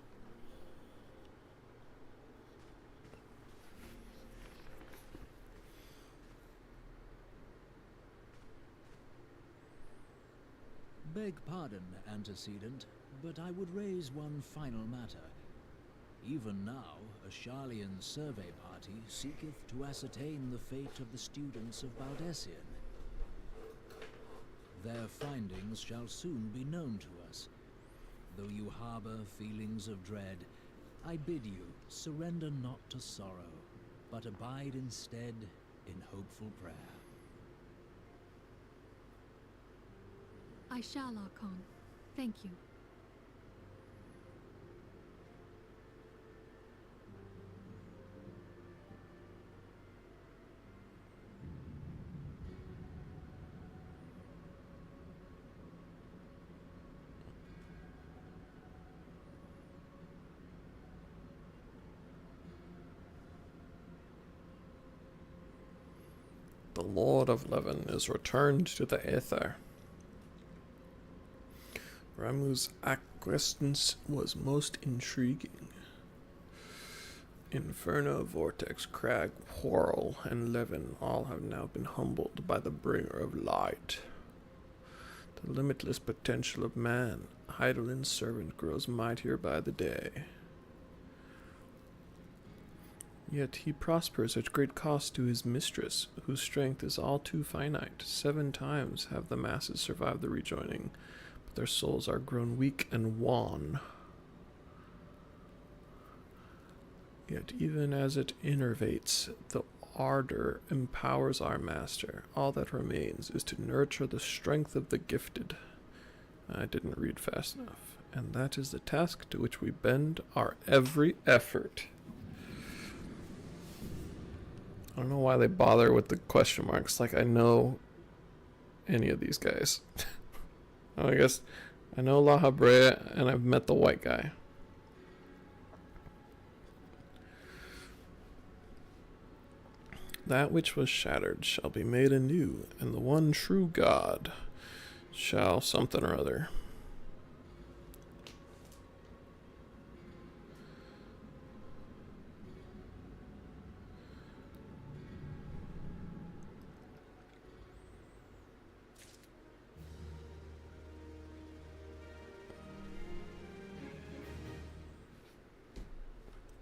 Beg pardon, antecedent, but I would raise one final matter. Even now, a Sharlayan survey party seeketh to ascertain the fate of the students of Baldessian. Their findings shall soon be known to us. Though you harbor feelings of dread, I bid you surrender not to sorrow, but abide instead in hopeful prayer. I shall, Archon. Thank you. The Lord of Levin is returned to the Aether. Ramu's acquiescence was most intriguing. Inferno, Vortex, Crag, Quarrel, and Levin all have now been humbled by the bringer of light. The limitless potential of man, Heidelin servant, grows mightier by the day. Yet he prospers at great cost to his mistress, whose strength is all too finite. 7 times have the masses survived the rejoining, but their souls are grown weak and wan. Yet even as it innervates, the ardor empowers our master. All that remains is to nurture the strength of the gifted. I didn't read fast enough. And that is the task to which we bend our every effort. I don't know why they bother with the question marks. Like, I know any of these guys. I guess I know La Habrea, and I've met the white guy. That which was shattered shall be made anew, and the one true God shall something or other.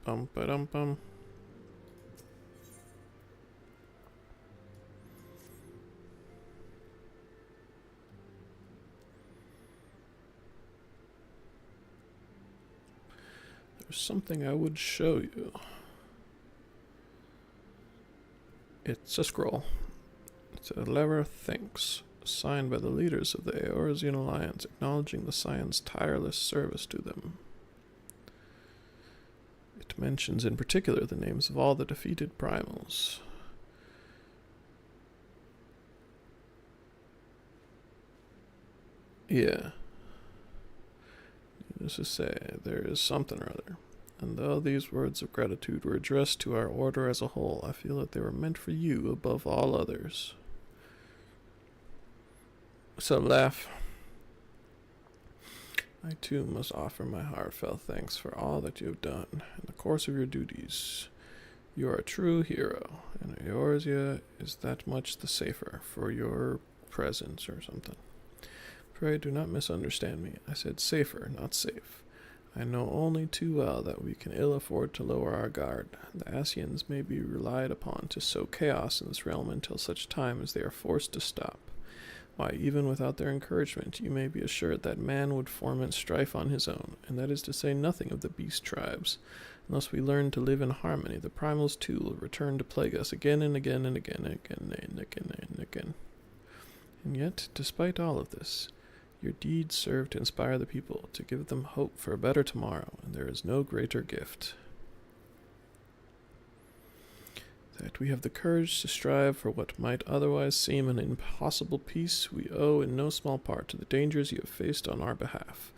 Bum ba dum bum. There's something I would show you. It's a scroll. It's a lever thinks, signed by the leaders of the Eorzean Alliance, acknowledging the Scion's tireless service to them. It mentions in particular the names of all the defeated primals. Yeah. Needless to say, there is something or other. And though these words of gratitude were addressed to our order as a whole, I feel that they were meant for you above all others. So laugh. I too must offer my heartfelt thanks for all that you have done in the course of your duties. You are a true hero, and Eorzea is that much the safer for your presence or something. Pray do not misunderstand me. I said safer, not safe. I know only too well that we can ill afford to lower our guard. The Asians may be relied upon to sow chaos in this realm until such time as they are forced to stop. Why, even without their encouragement, you may be assured that man would foment strife on his own, and that is to say nothing of the beast tribes. Unless we learn to live in harmony, the primals too will return to plague us again and again and again and again and again and again. And yet, despite all of this, your deeds serve to inspire the people, to give them hope for a better tomorrow, and there is no greater gift. That we have the courage to strive for what might otherwise seem an impossible peace, we owe in no small part to the dangers you have faced on our behalf,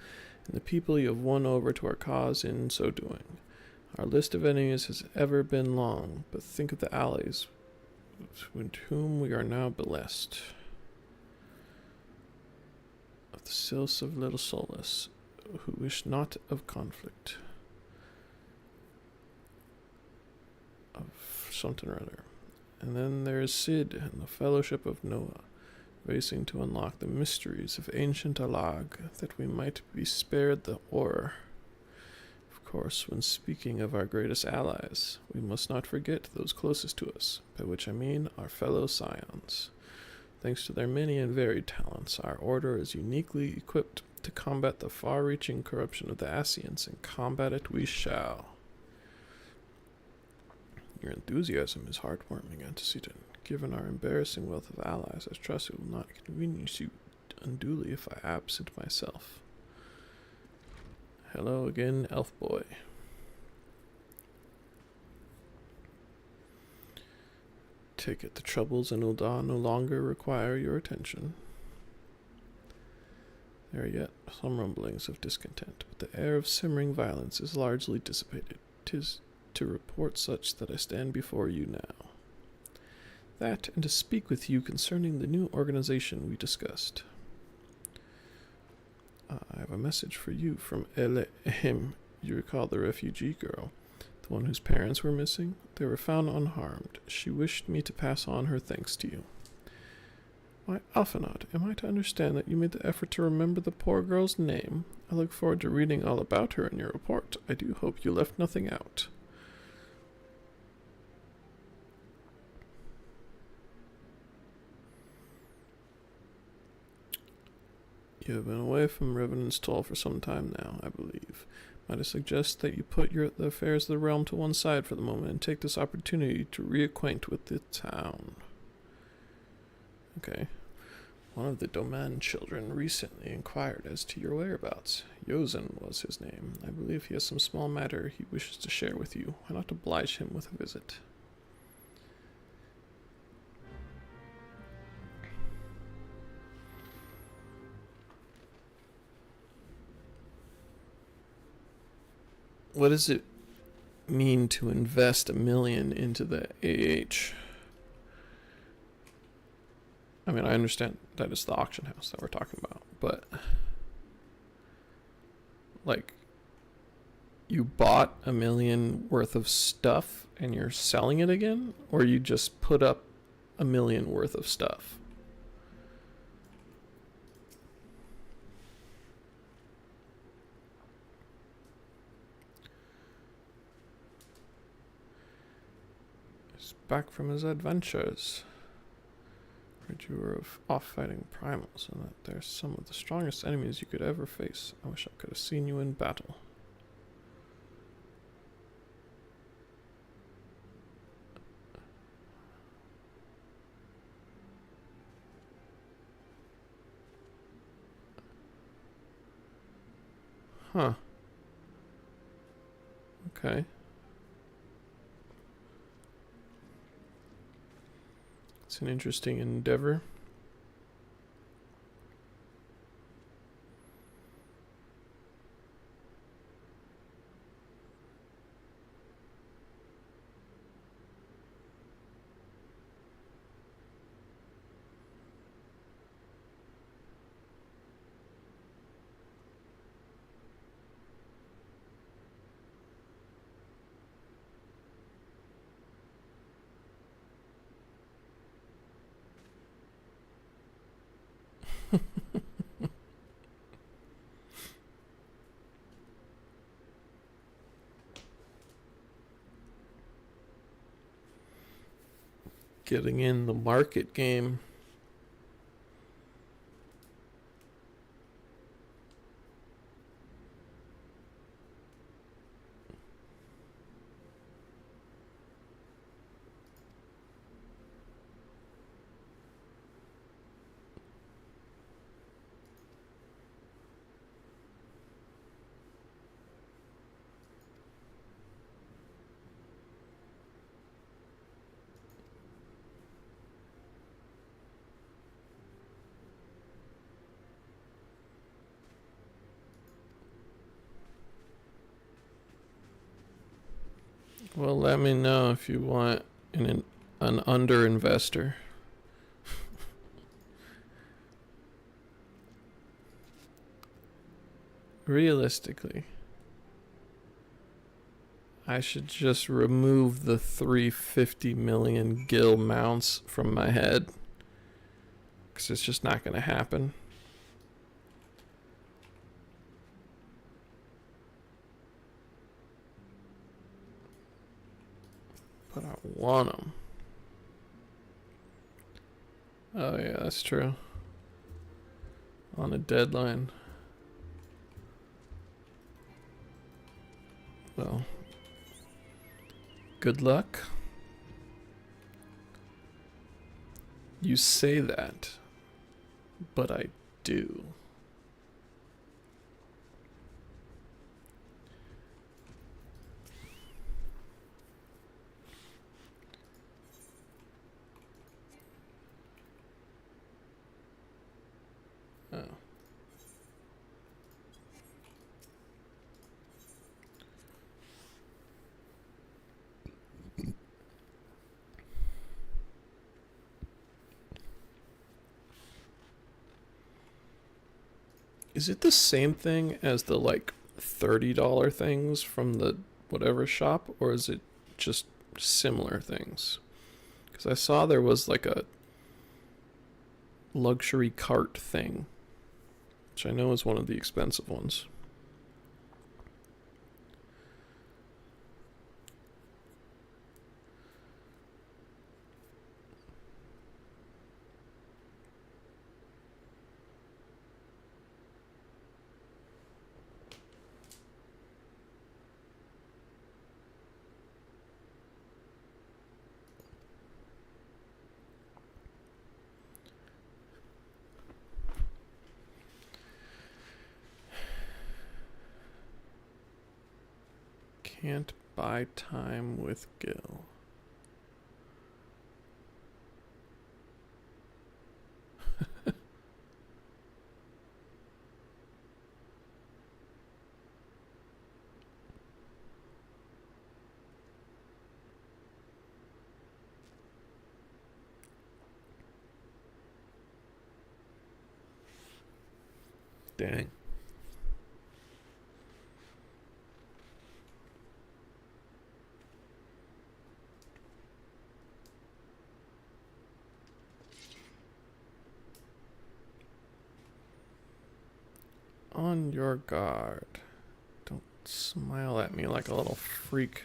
and the people you have won over to our cause in so doing. Our list of enemies has ever been long, but think of the allies with whom we are now blessed. Of the Sils of Little Solus, who wish not of conflict. Of something or other. And then there is Sid and the Fellowship of Noah, racing to unlock the mysteries of ancient Alag, that we might be spared the horror. Of course, when speaking of our greatest allies, we must not forget those closest to us, by which I mean our fellow scions. Thanks to their many and varied talents, our order is uniquely equipped to combat the far-reaching corruption of the Ascians, and combat it we shall. Your enthusiasm is heartwarming, Antecedent. Given our embarrassing wealth of allies, I trust it will not inconvenience you unduly if I absent myself. Hello again, elf boy. Take it the troubles in Ul'dah no longer require your attention. There are yet some rumblings of discontent, but the air of simmering violence is largely dissipated. 'Tis to report such that I stand before you now. That, and to speak with you concerning the new organization we discussed. I have a message for you from Ele-Ehem. You recall the refugee girl, the one whose parents were missing? They were found unharmed. She wished me to pass on her thanks to you. Why, Alphinaud, am I to understand that you made the effort to remember the poor girl's name? I look forward to reading all about her in your report. I do hope you left nothing out. You have been away from Revenant's Toll for some time now, I believe. Might I suggest that you put the affairs of the realm to one side for the moment and take this opportunity to reacquaint with the town. Okay. One of the Doman children recently inquired as to your whereabouts. Yozen was his name. I believe he has some small matter he wishes to share with you. Why not oblige him with a visit? What does it mean to invest $1 million into the AH? I mean, I understand that it's the auction house that we're talking about, but like, you bought $1 million worth of stuff and you're selling it again, or you just put up $1 million worth of stuff? Back from his adventures. Heard you were off fighting primals, and that they're some of the strongest enemies you could ever face. I wish I could have seen you in battle. Huh. Okay. It's an interesting endeavor. Getting in the market game. Well, let me know if you want an under investor. Realistically, I should just remove the 350 million gil mounts from my head. Because it's just not going to happen. But I want them. Oh yeah, that's true. On a deadline. Well, good luck. You say that, but I do. Oh. Is it the same thing as the like $30 things from the whatever shop, or is it just similar things? Because I saw there was like a luxury cart thing, which I know is one of the expensive ones. Can't buy time with Gil. Dang. On your guard. Don't smile at me like a little freak.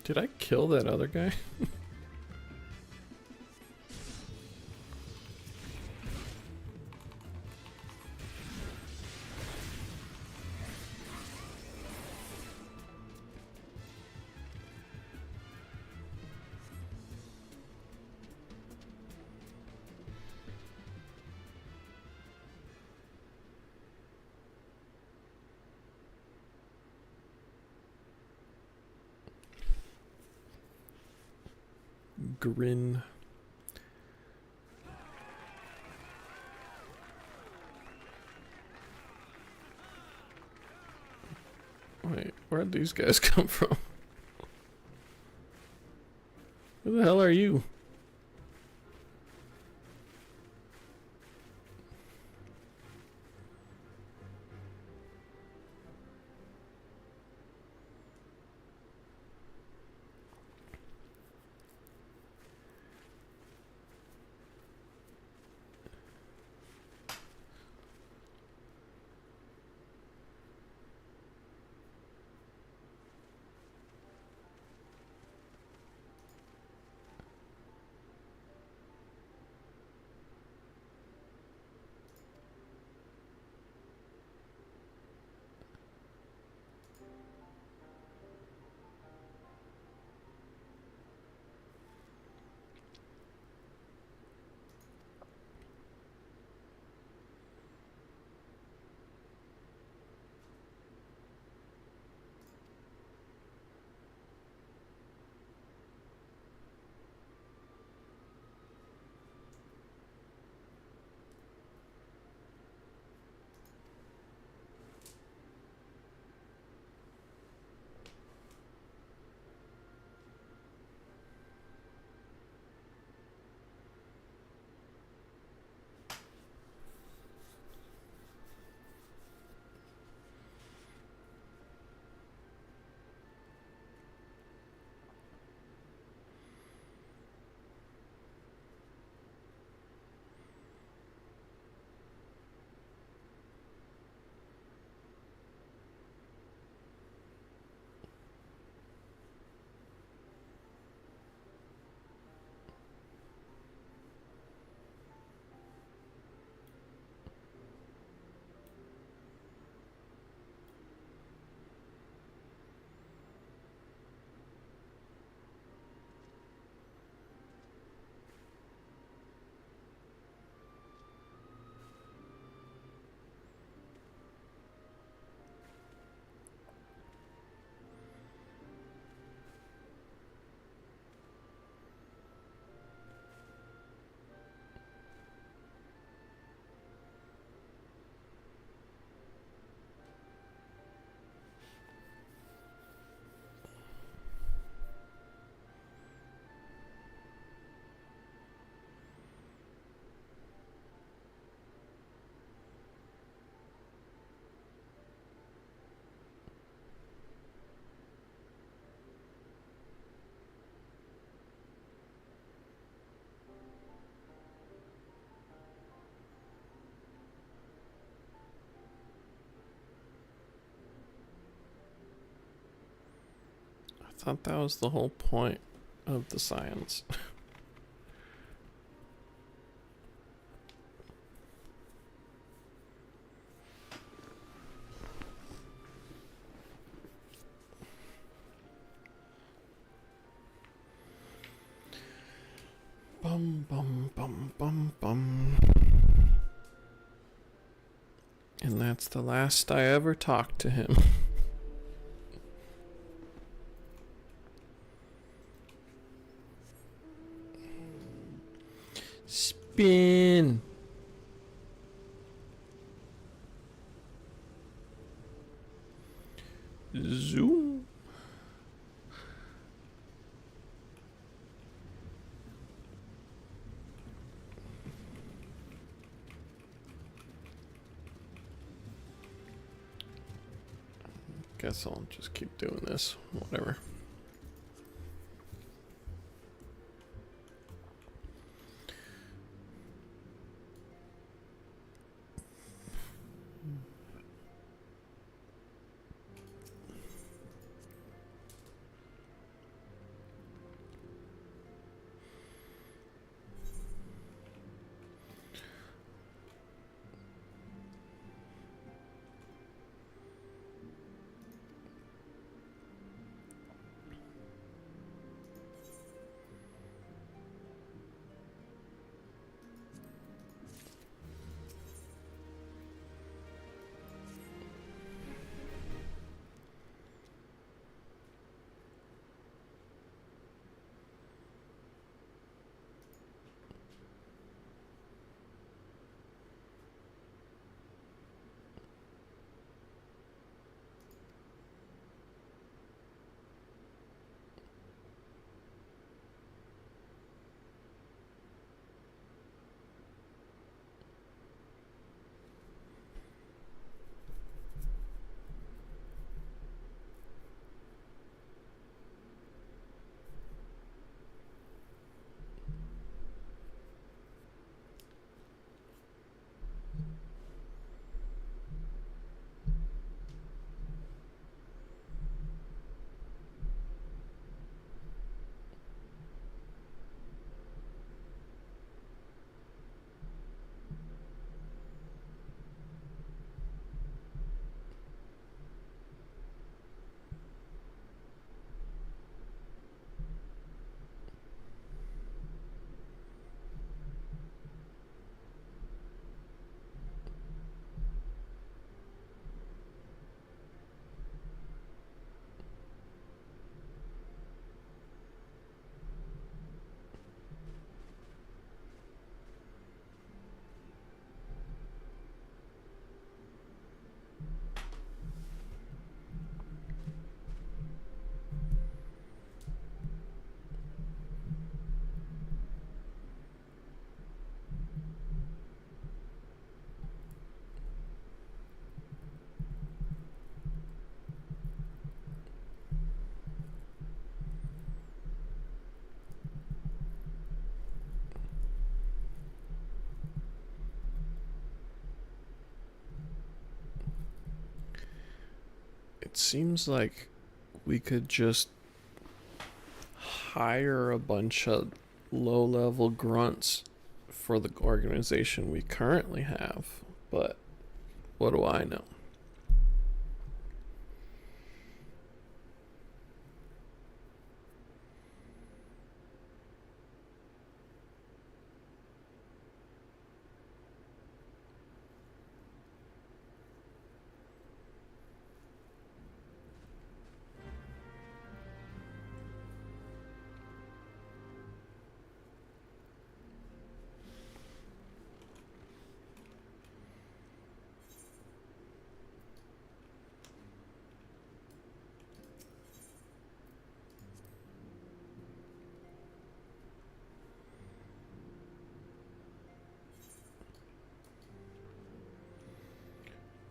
Did I kill that other guy? Grin. Wait, where'd these guys come from? Who the hell are you? thought that was the whole point of the science. Bum bum bum bum bum. And that's the last I ever talked to him. Spin. Zoom. Guess I'll just keep doing this. Whatever. It seems like we could just hire a bunch of low-level grunts for the organization we currently have, but what do I know?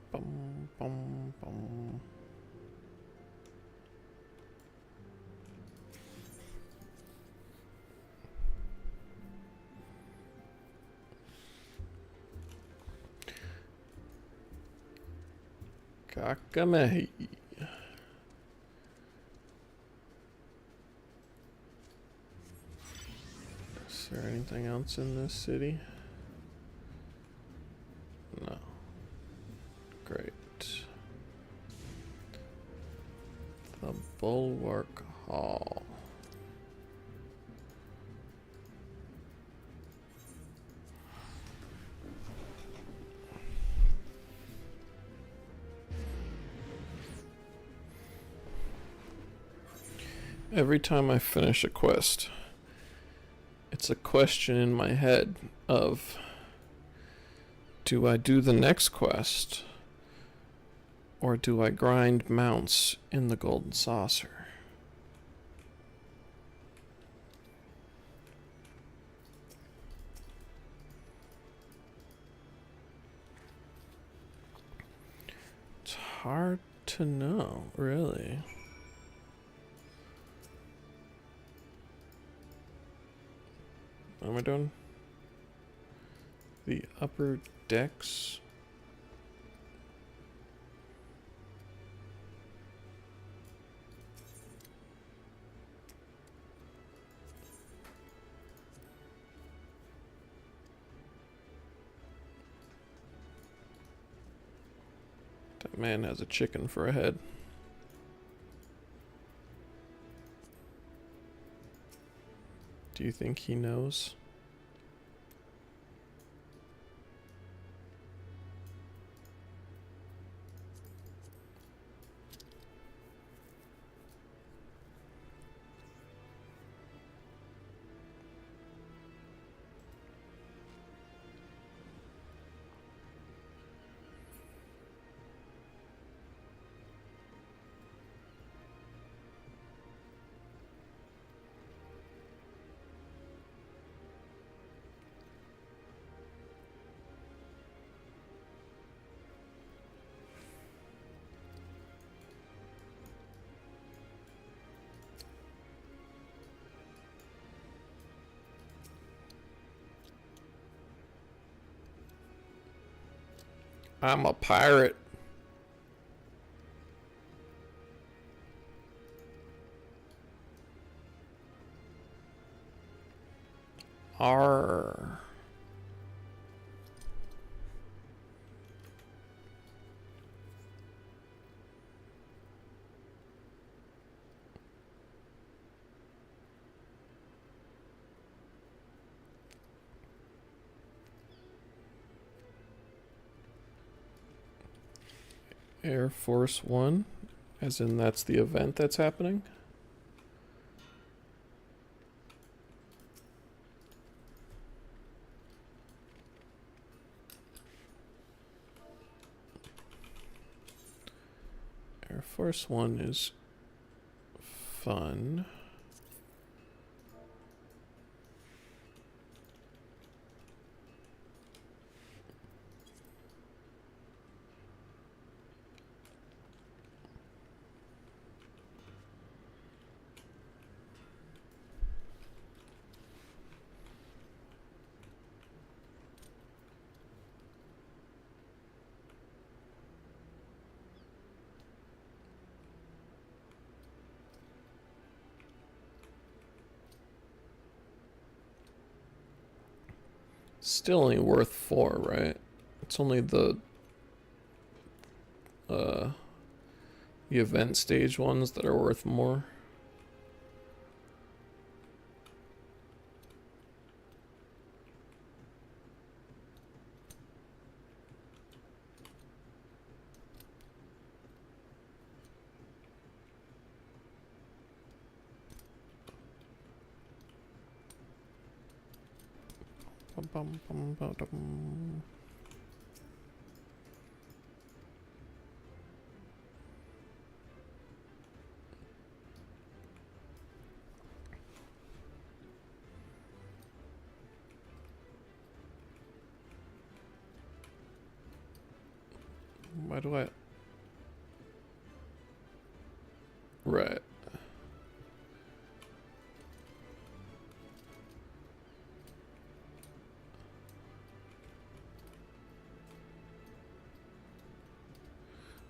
Bum, bum, bum. Kakame. there anything else in this city? No. Great. The Bulwark Hall. Every time I finish a quest, it's a question in my head of, do I do the next quest, or do I grind mounts in the Golden Saucer? It's hard to know, really. What am I doing? The upper decks. That man has a chicken for a head. Do you think he knows? I'm a pirate. Arr. Air Force One, as in that's the event that's happening. Air Force One is fun. Still only worth 4, right? It's only the event stage ones that are worth more. Why do I... Right.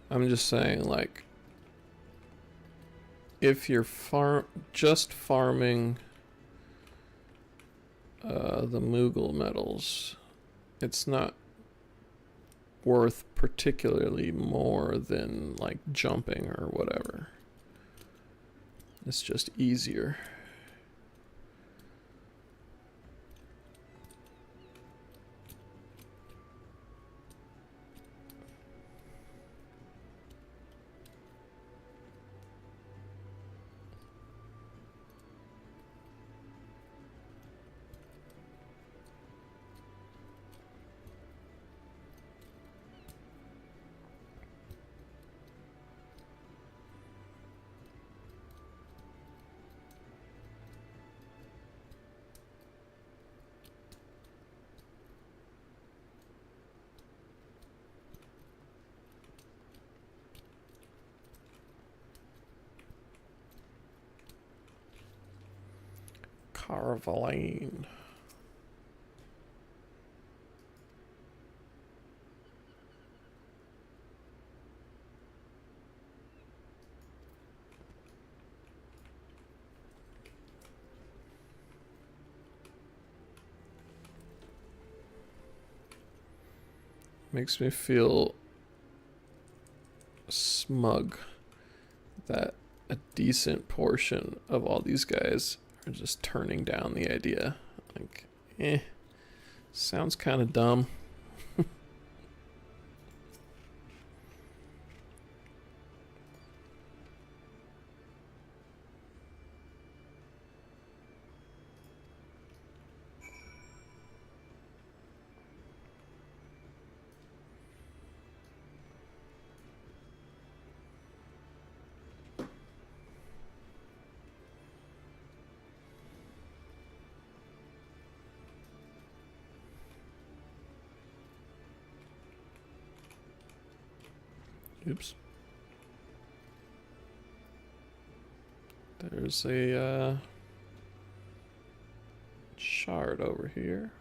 I'm just saying, like, if you're just farming the Moogle medals. It's not worth particularly more than like jumping or whatever. It's just easier. Carvaline. Makes me feel smug that a decent portion of all these guys are just turning down the idea. Like, sounds kind of dumb. Oops. There's a shard over here.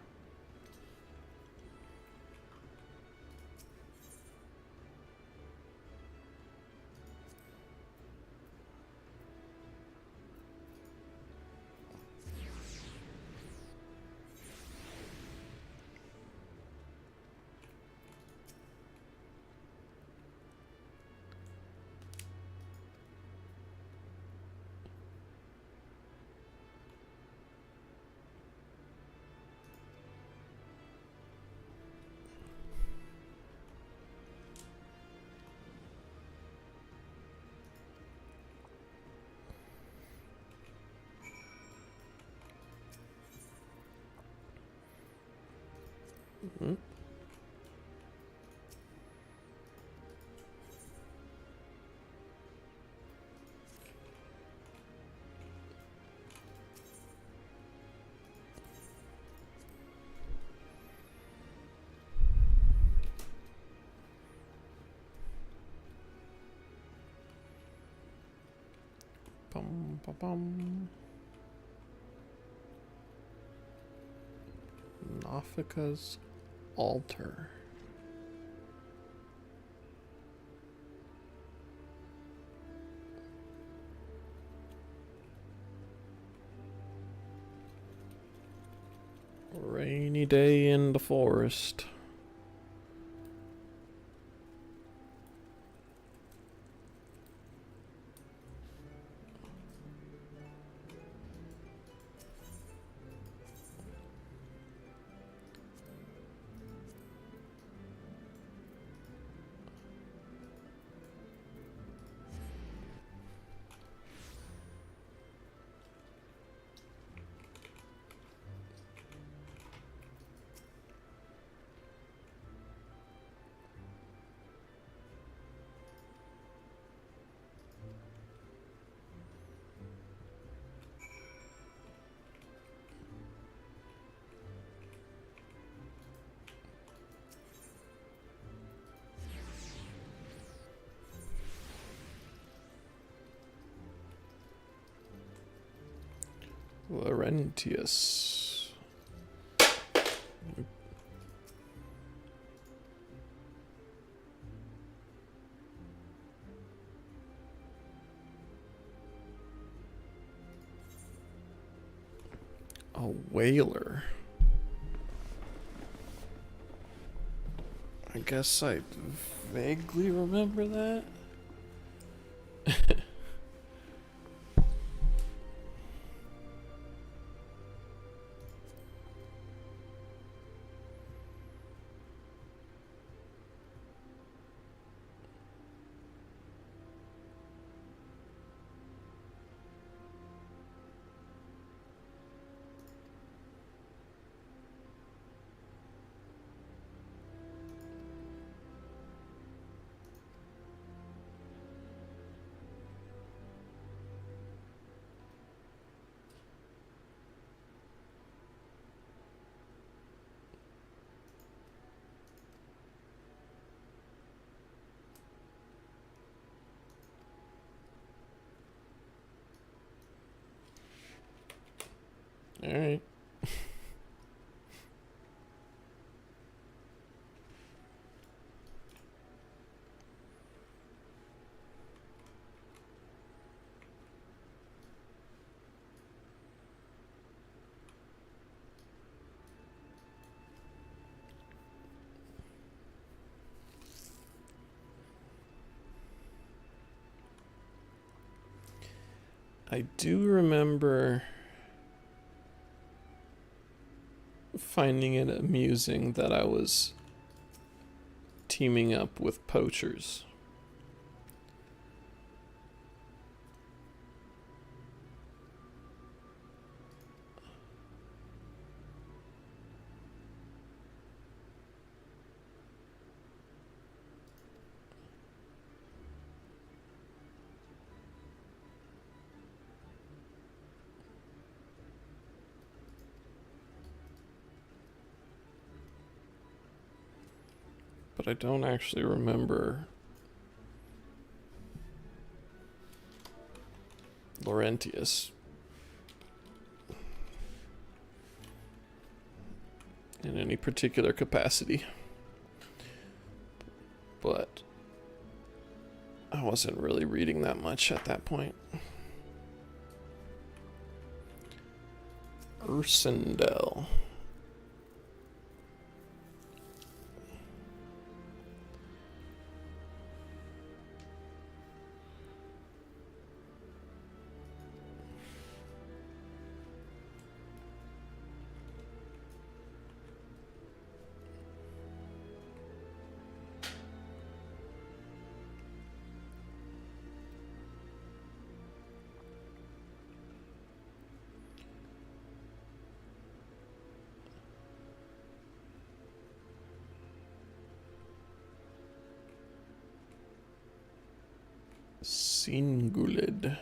Mm-hmm. Bum, ba, bum. Nafika's altar. Rainy day in the forest. Laurentius. whaler. I guess I vaguely remember that. Alright. I do remember finding it amusing that I was teaming up with poachers. But I don't actually remember Laurentius in any particular capacity. But I wasn't really reading that much at that point. Ursendel. Singulid.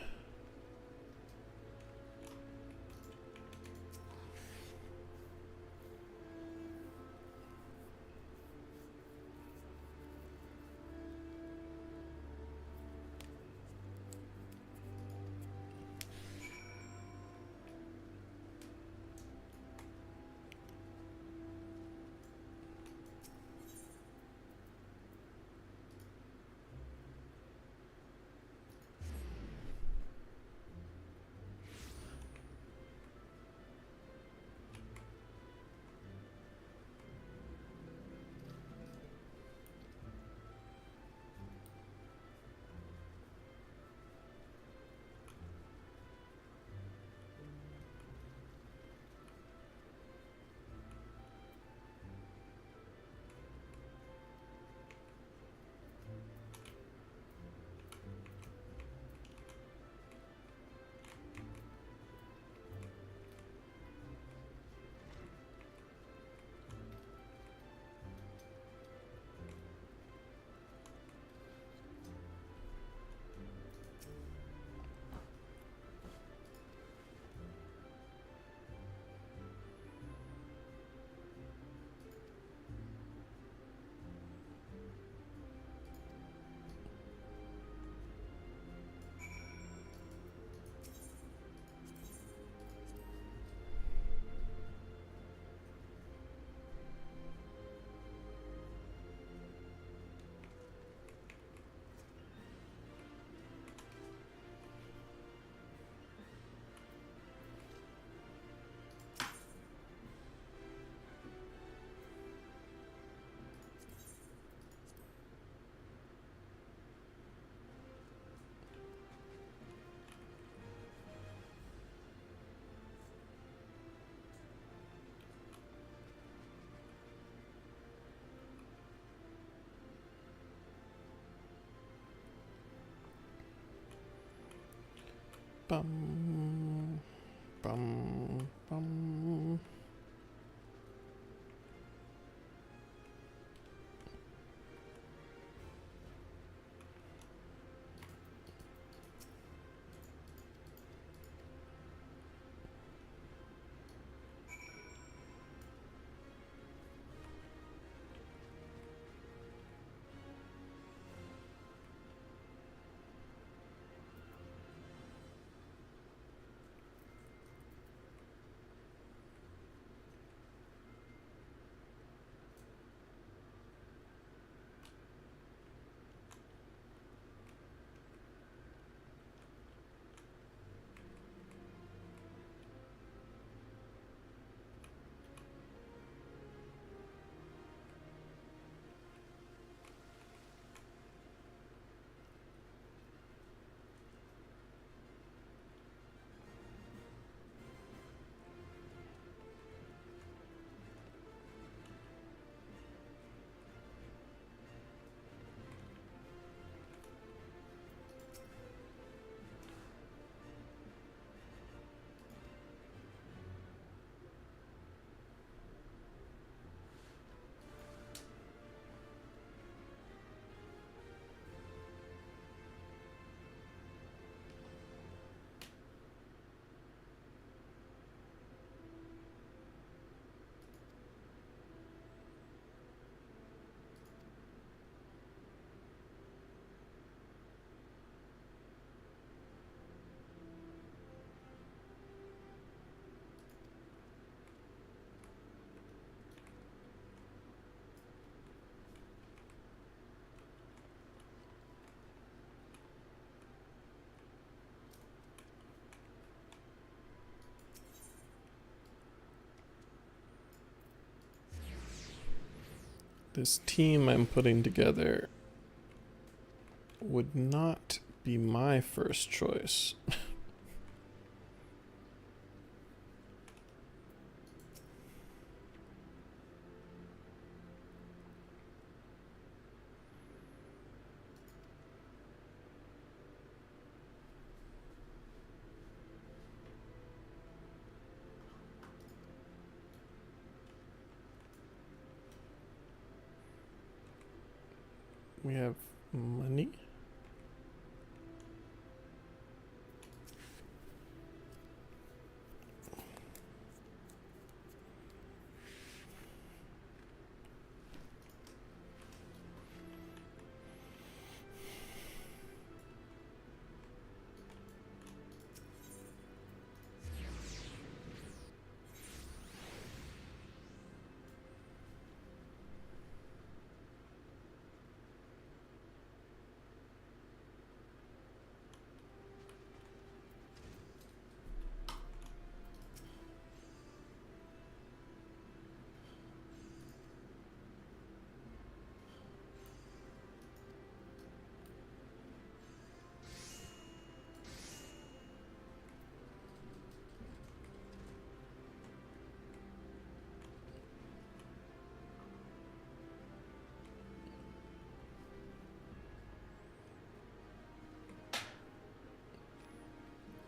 Bum, bum, bum. This team I'm putting together would not be my first choice. We have money.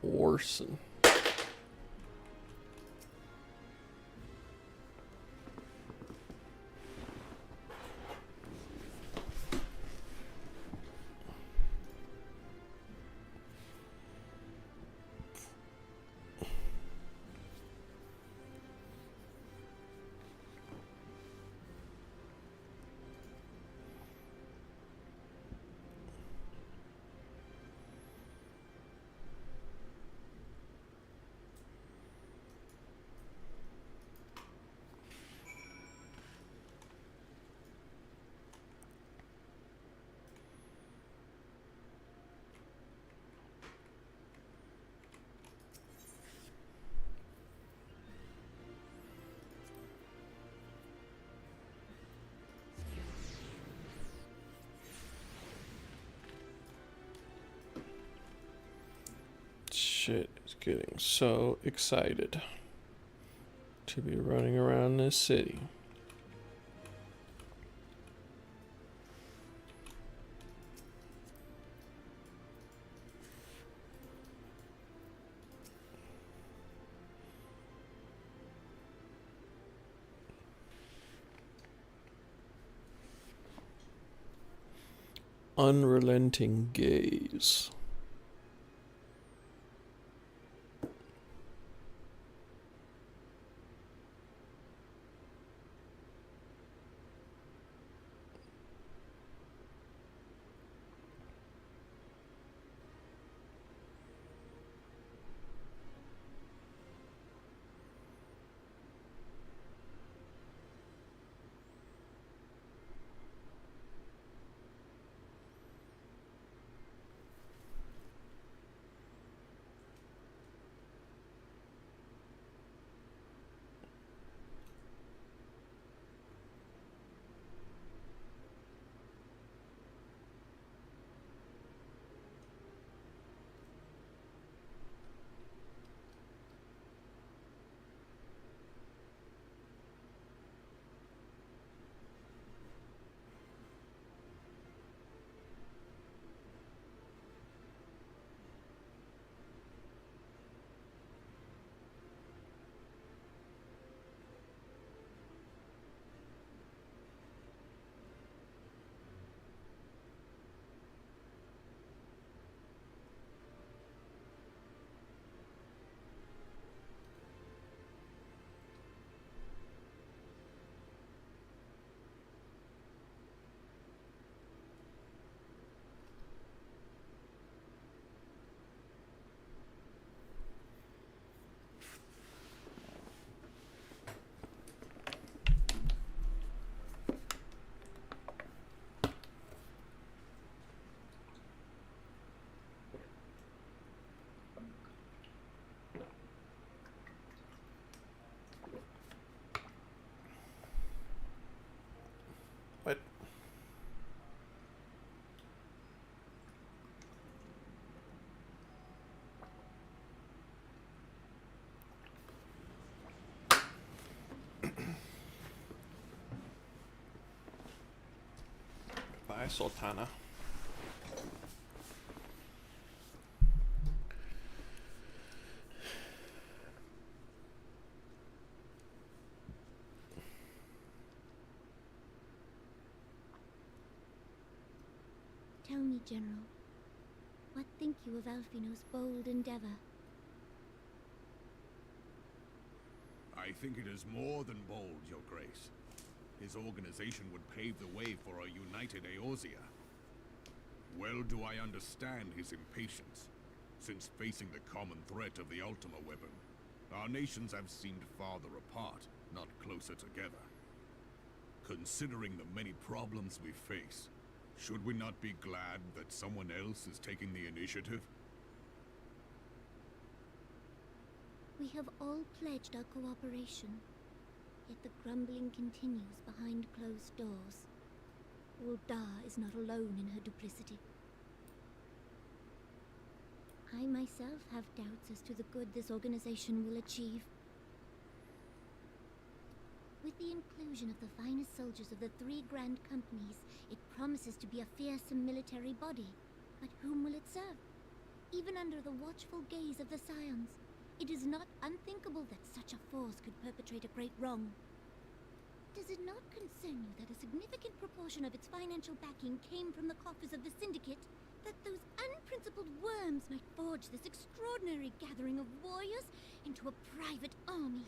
Orson. Shit is getting so excited to be running around this city. unrelenting gaze. What? Bye, Sultana. Tell me, General, what think you of Alfino's bold endeavor? I think it is more than bold, Your Grace. His organization would pave the way for a united Eorzea. Well do I understand his impatience, since facing the common threat of the Ultima weapon, our nations have seemed farther apart, not closer together. Considering the many problems we face, should we not be glad that someone else is taking the initiative? We have all pledged our cooperation, yet the grumbling continues behind closed doors. Ul'dah is not alone in her duplicity. I myself have doubts as to the good this organization will achieve. With the inclusion of the finest soldiers of the 3 grand companies, it promises to be a fearsome military body. But whom will it serve? Even under the watchful gaze of the Scions, it is not unthinkable that such a force could perpetrate a great wrong. Does it not concern you that a significant proportion of its financial backing came from the coffers of the Syndicate? That those unprincipled worms might forge this extraordinary gathering of warriors into a private army?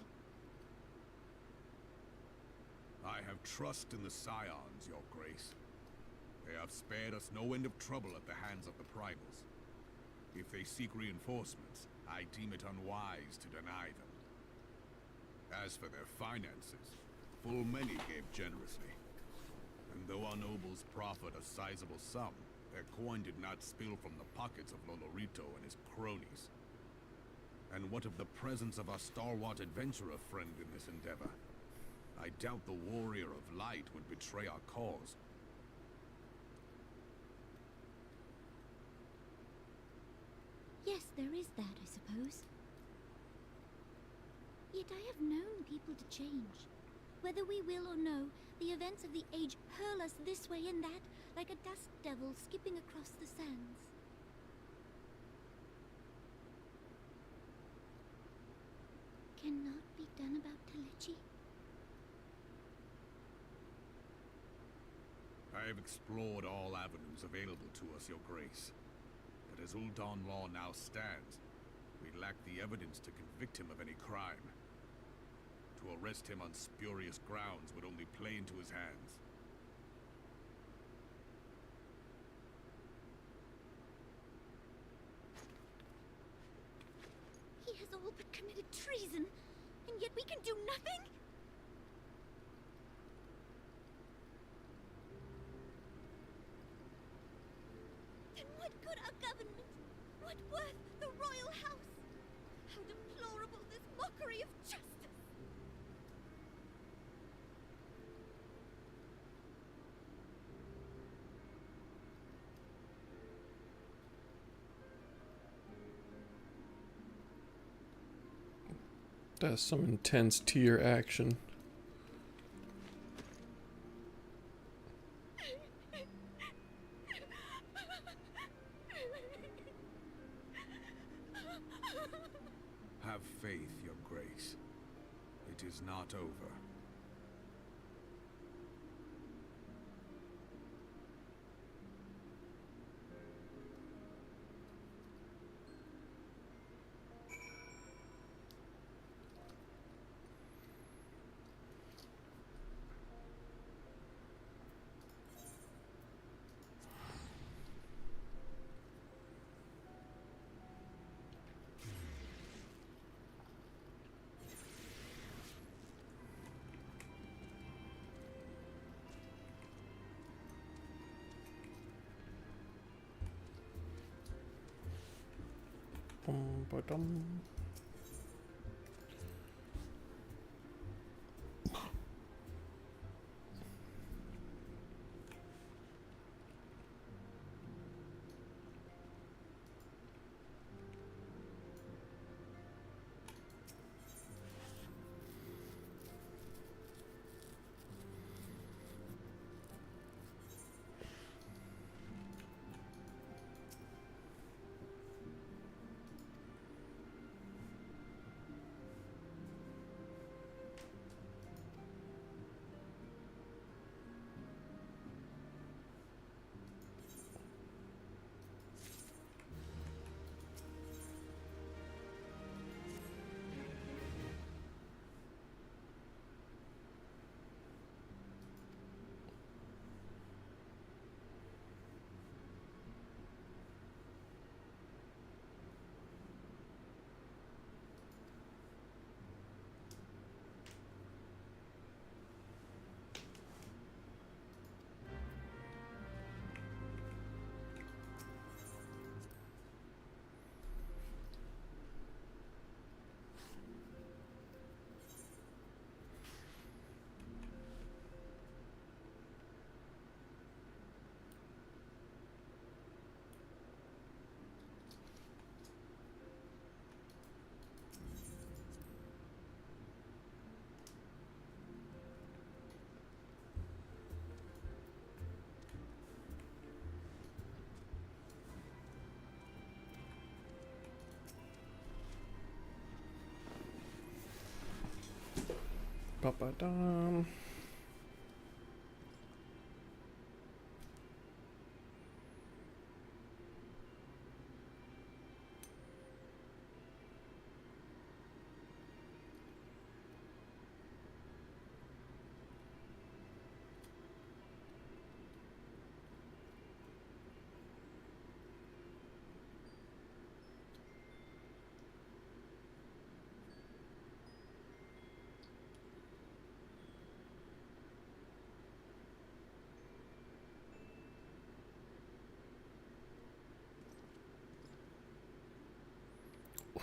I have trust in the Scions, Your Grace. They have spared us no end of trouble at the hands of the Primals. If they seek reinforcements, I deem it unwise to deny them. As for their finances, full many gave generously. And though our nobles proffered a sizable sum, their coin did not spill from the pockets of Lolorito and his cronies. And what of the presence of our stalwart adventurer friend in this endeavor? I doubt the warrior of light would betray our cause. Yes, there is that, I suppose. Yet I have known people to change. Whether we will or no, the events of the age hurl us this way and that, like a dust devil skipping across the sands. Cannot be done about Telechi? I have explored all avenues available to us, Your Grace. But as Ul'dahn law now stands, we lack the evidence to convict him of any crime. To arrest him on spurious grounds would only play into his hands. He has all but committed treason, and yet we can do nothing? Then what good our government? What worth the royal house? How deplorable this mockery of justice! That's some intense tear action. Have faith, Your Grace. It is not over. Bum, ba-dum. Ba-ba-dum.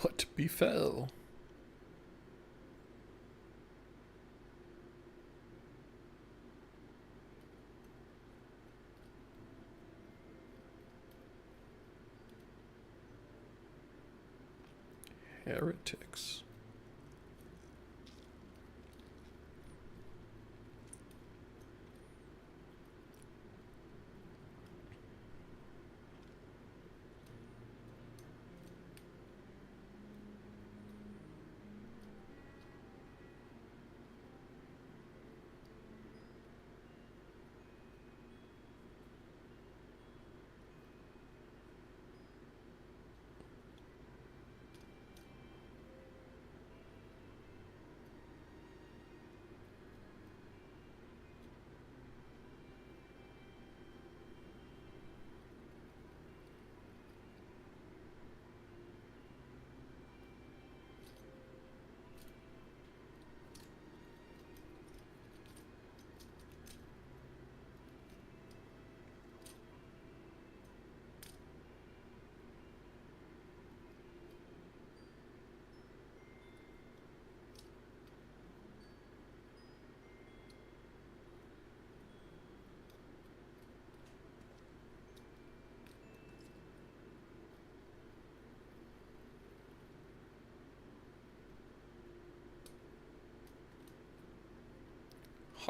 What befell? Heretics.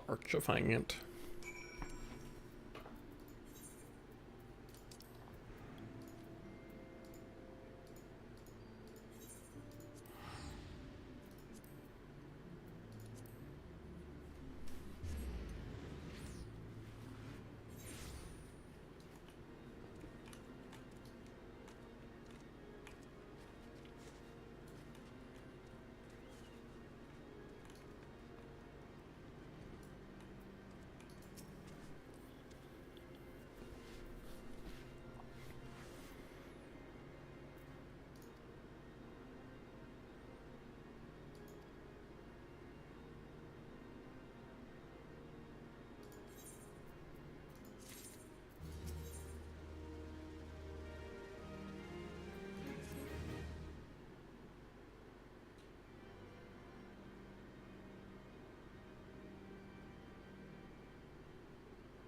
Archifying it.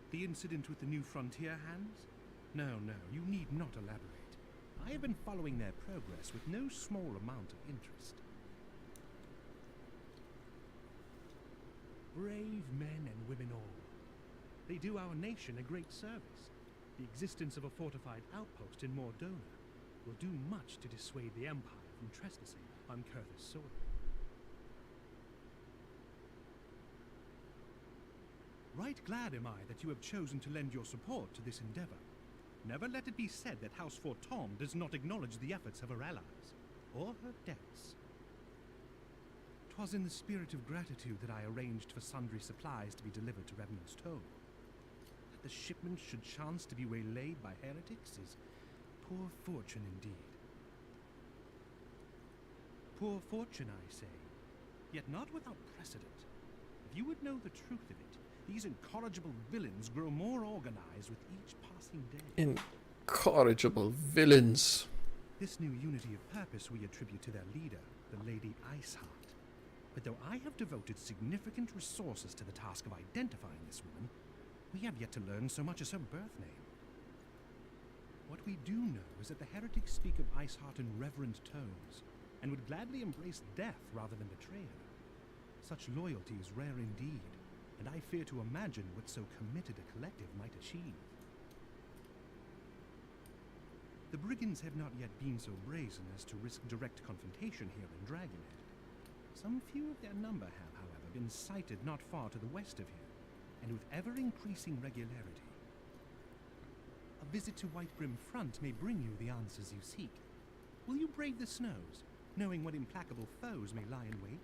The incident with the New Frontier hands? No, you need not elaborate. I have been following their progress with no small amount of interest. Brave men and women all. They do our nation a great service. The existence of a fortified outpost in Mordona will do much to dissuade the Empire from trespassing on Kurth's soil. Right glad am I that you have chosen to lend your support to this endeavor. Never let it be said that House Fortom does not acknowledge the efforts of her allies, or her debts. 'Twas in the spirit of gratitude that I arranged for sundry supplies to be delivered to Revenant's Toll. That the shipment should chance to be waylaid by heretics is poor fortune indeed. Poor fortune, I say, yet not without precedent. If you would know the truth of it, these incorrigible villains grow more organized with each passing day. Incorrigible villains. This new unity of purpose we attribute to their leader, the Lady Iceheart. But though I have devoted significant resources to the task of identifying this woman, we have yet to learn so much as her birth name. What we do know is that the heretics speak of Iceheart in reverent tones, and would gladly embrace death rather than betray her. Such loyalty is rare indeed, and I fear to imagine what so committed a collective might achieve. The brigands have not yet been so brazen as to risk direct confrontation here in Dragonhead. Some few of their number have, however, been sighted not far to the west of here, and with ever-increasing regularity. A visit to Whitebrim Front may bring you the answers you seek. Will you brave the snows, knowing what implacable foes may lie in wait?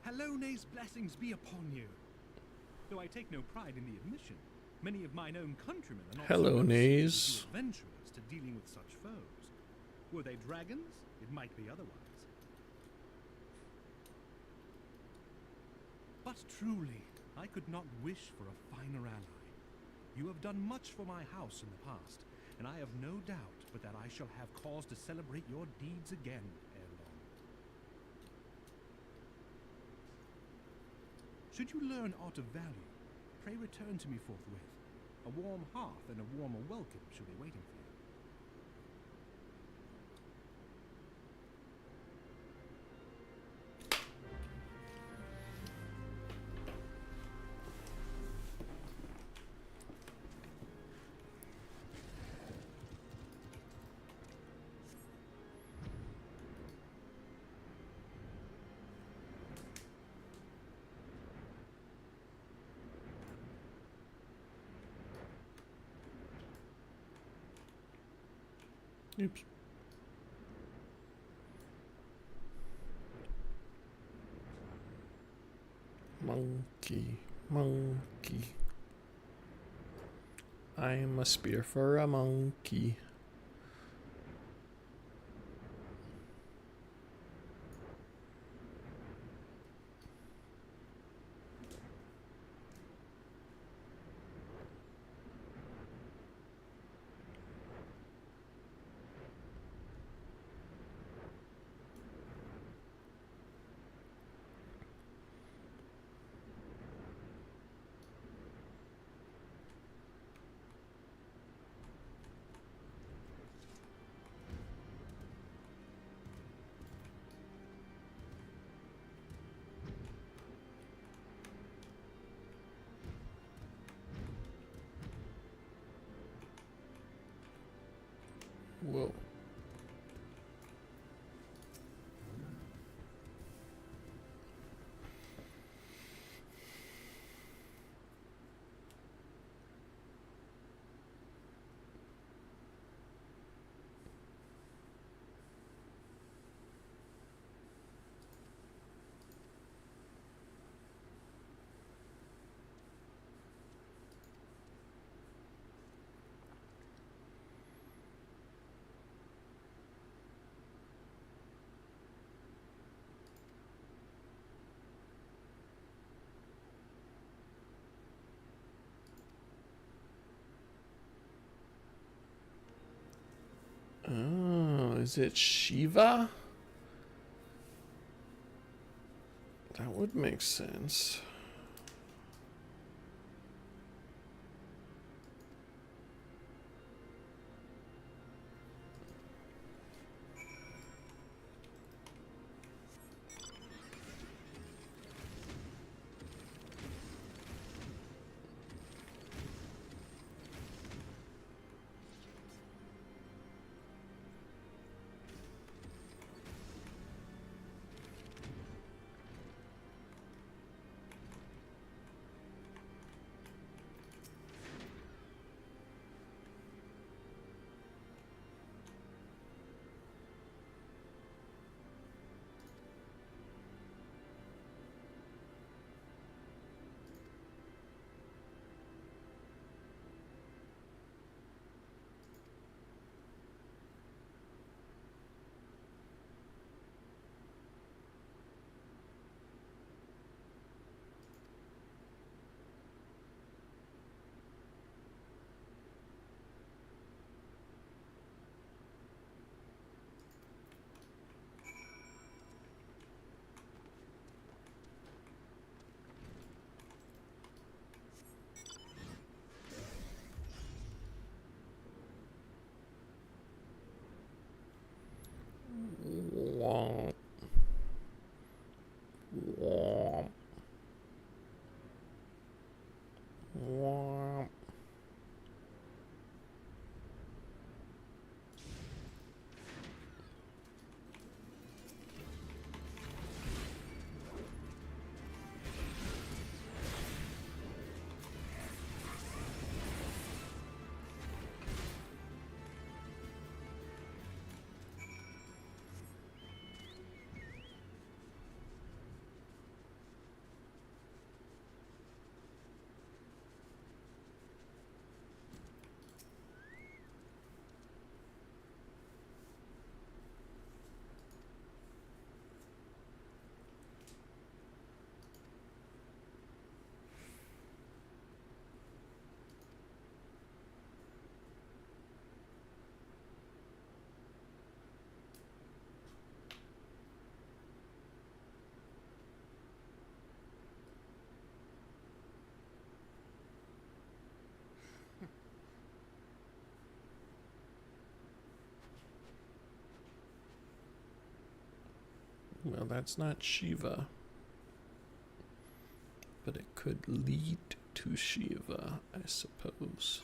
Hallone's blessings be upon you. Though I take no pride in the admission, many of mine own countrymen are not Hallone's adventurers to dealing with such foes. Were they dragons, it might be otherwise. But truly, I could not wish for a finer ally. You have done much for my house in the past, and I have no doubt but that I shall have cause to celebrate your deeds again ere long. Should you learn aught of value, pray return to me forthwith. A warm hearth and a warmer welcome shall be waiting for you. Oops. Monkey. I'm a spear for a monkey. Whoa. Oh, is it Shiva? That would make sense. Womp. Womp. Womp. Well, that's not Shiva. But it could lead to Shiva, I suppose.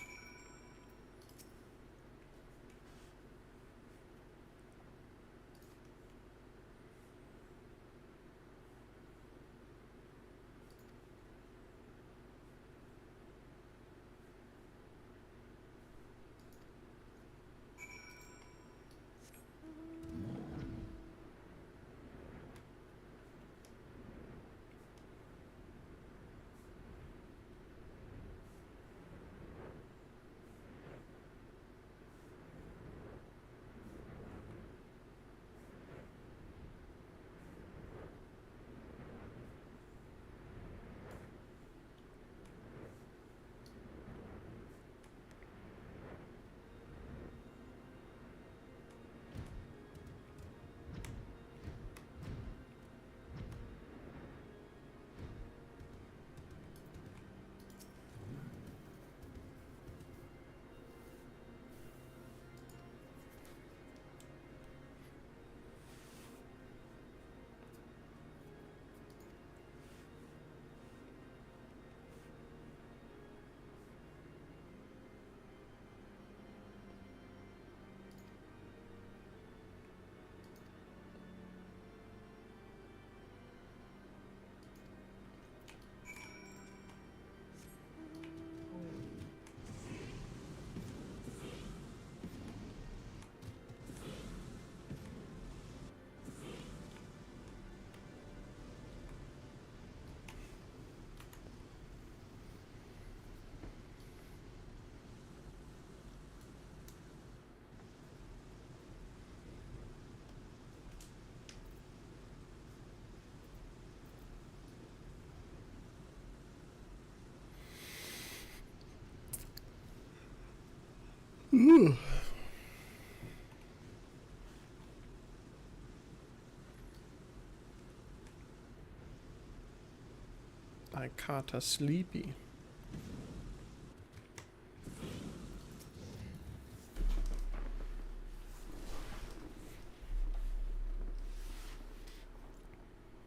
I caught a sleepy.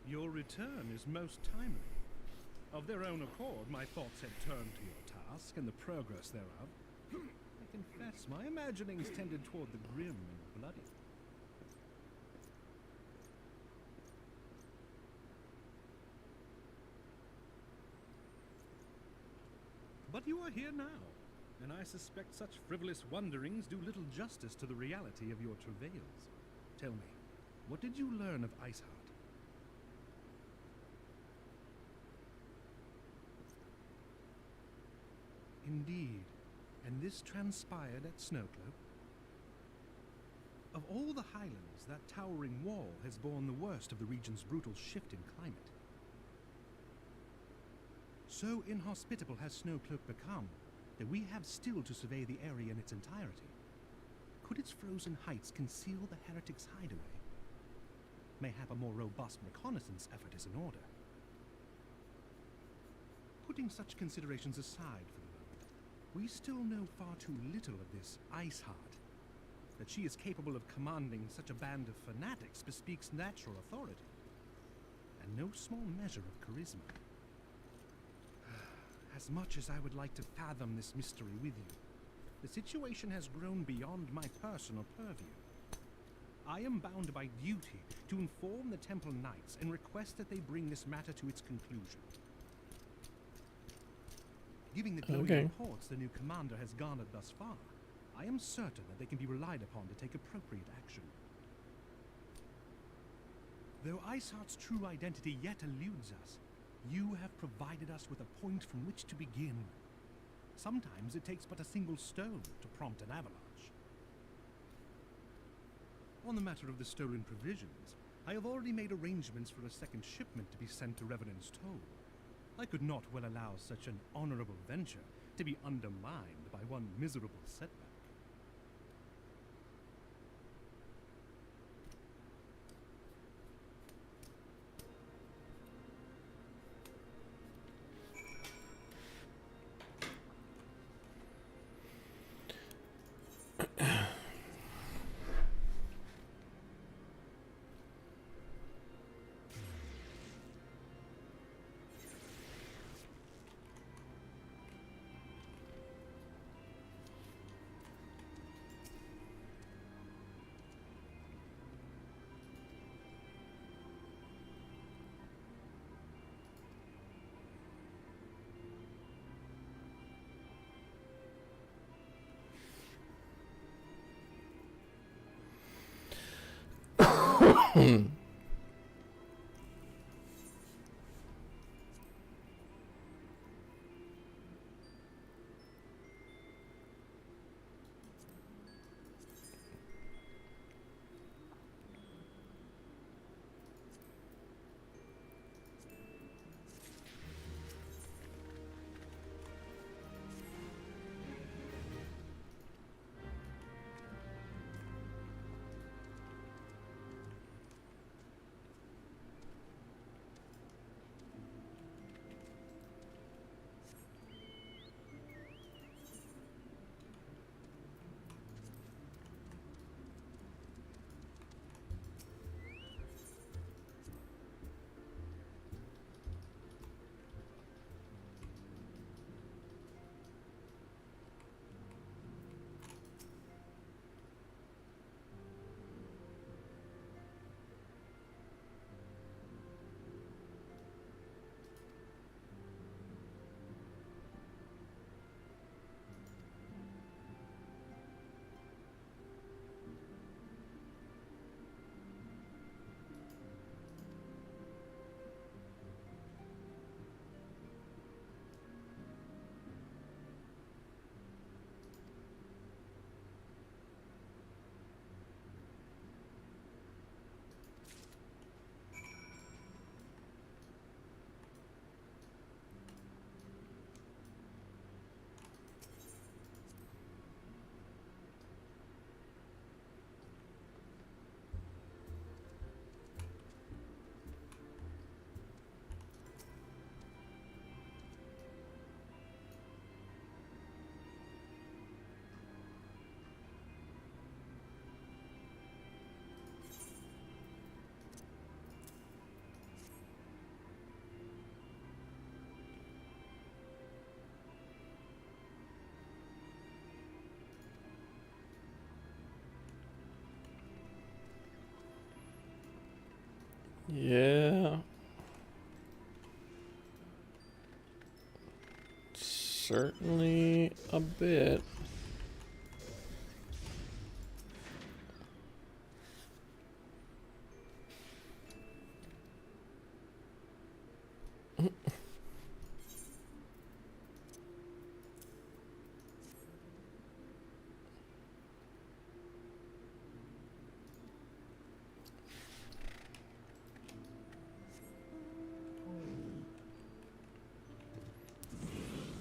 Your return is most timely. Of their own accord, my thoughts had turned to your task and the progress thereof. I confess, my imaginings tended toward the grim and bloody. But you are here now, and I suspect such frivolous wonderings do little justice to the reality of your travails. Tell me, what did you learn of Iceheart? Indeed, and this transpired at Snowcloak? Of all the highlands, that towering wall has borne the worst of the region's brutal shift in climate. So inhospitable has Snowcloak become that we have still to survey the area in its entirety. Could its frozen heights conceal the heretics' hideaway? Mayhap a more robust reconnaissance effort is in order. Putting such considerations aside for the moment, we still know far too little of this Iceheart. That she is capable of commanding such a band of fanatics bespeaks natural authority, and no small measure of charisma. As much as I would like to fathom this mystery with you, the situation has grown beyond my personal purview. I am bound by duty to inform the Temple Knights and request that they bring this matter to its conclusion. Given the glowing reports the new commander has garnered thus far, I am certain that they can be relied upon to take appropriate action. Though Iceheart's true identity yet eludes us, you have provided us with a point from which to begin. Sometimes it takes but a single stone to prompt an avalanche. On the matter of the stolen provisions, I have already made arrangements for a second shipment to be sent to Revenant's Toll. I could not well allow such an honorable venture to be undermined by one miserable setback. Yeah. Certainly a bit.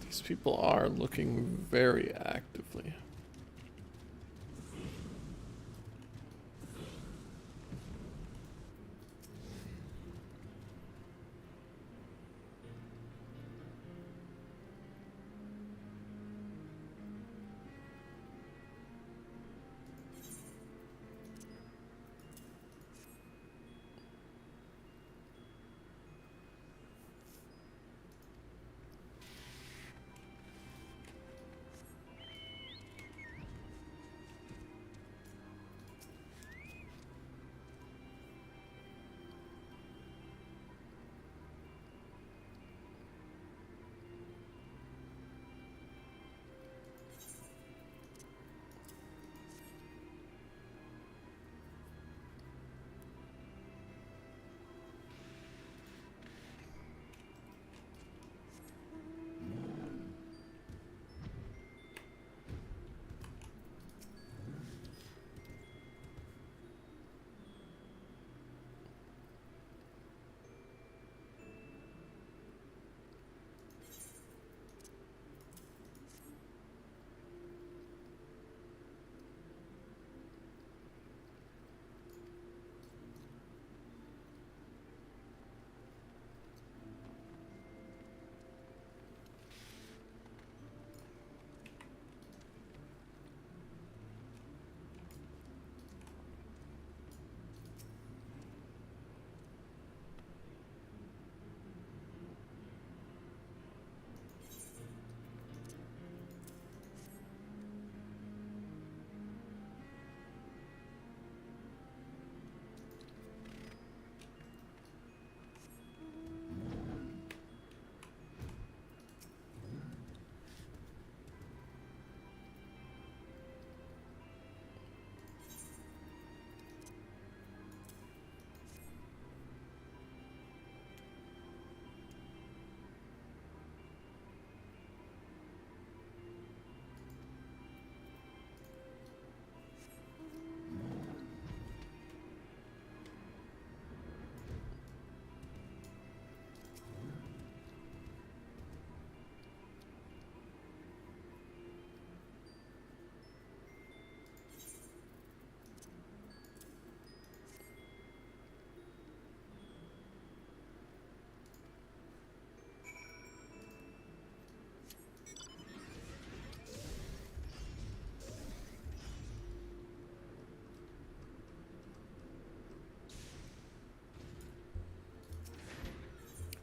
These people are looking very actively.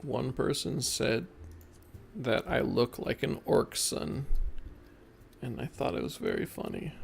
One person said that I look like an orc son, and I thought it was very funny.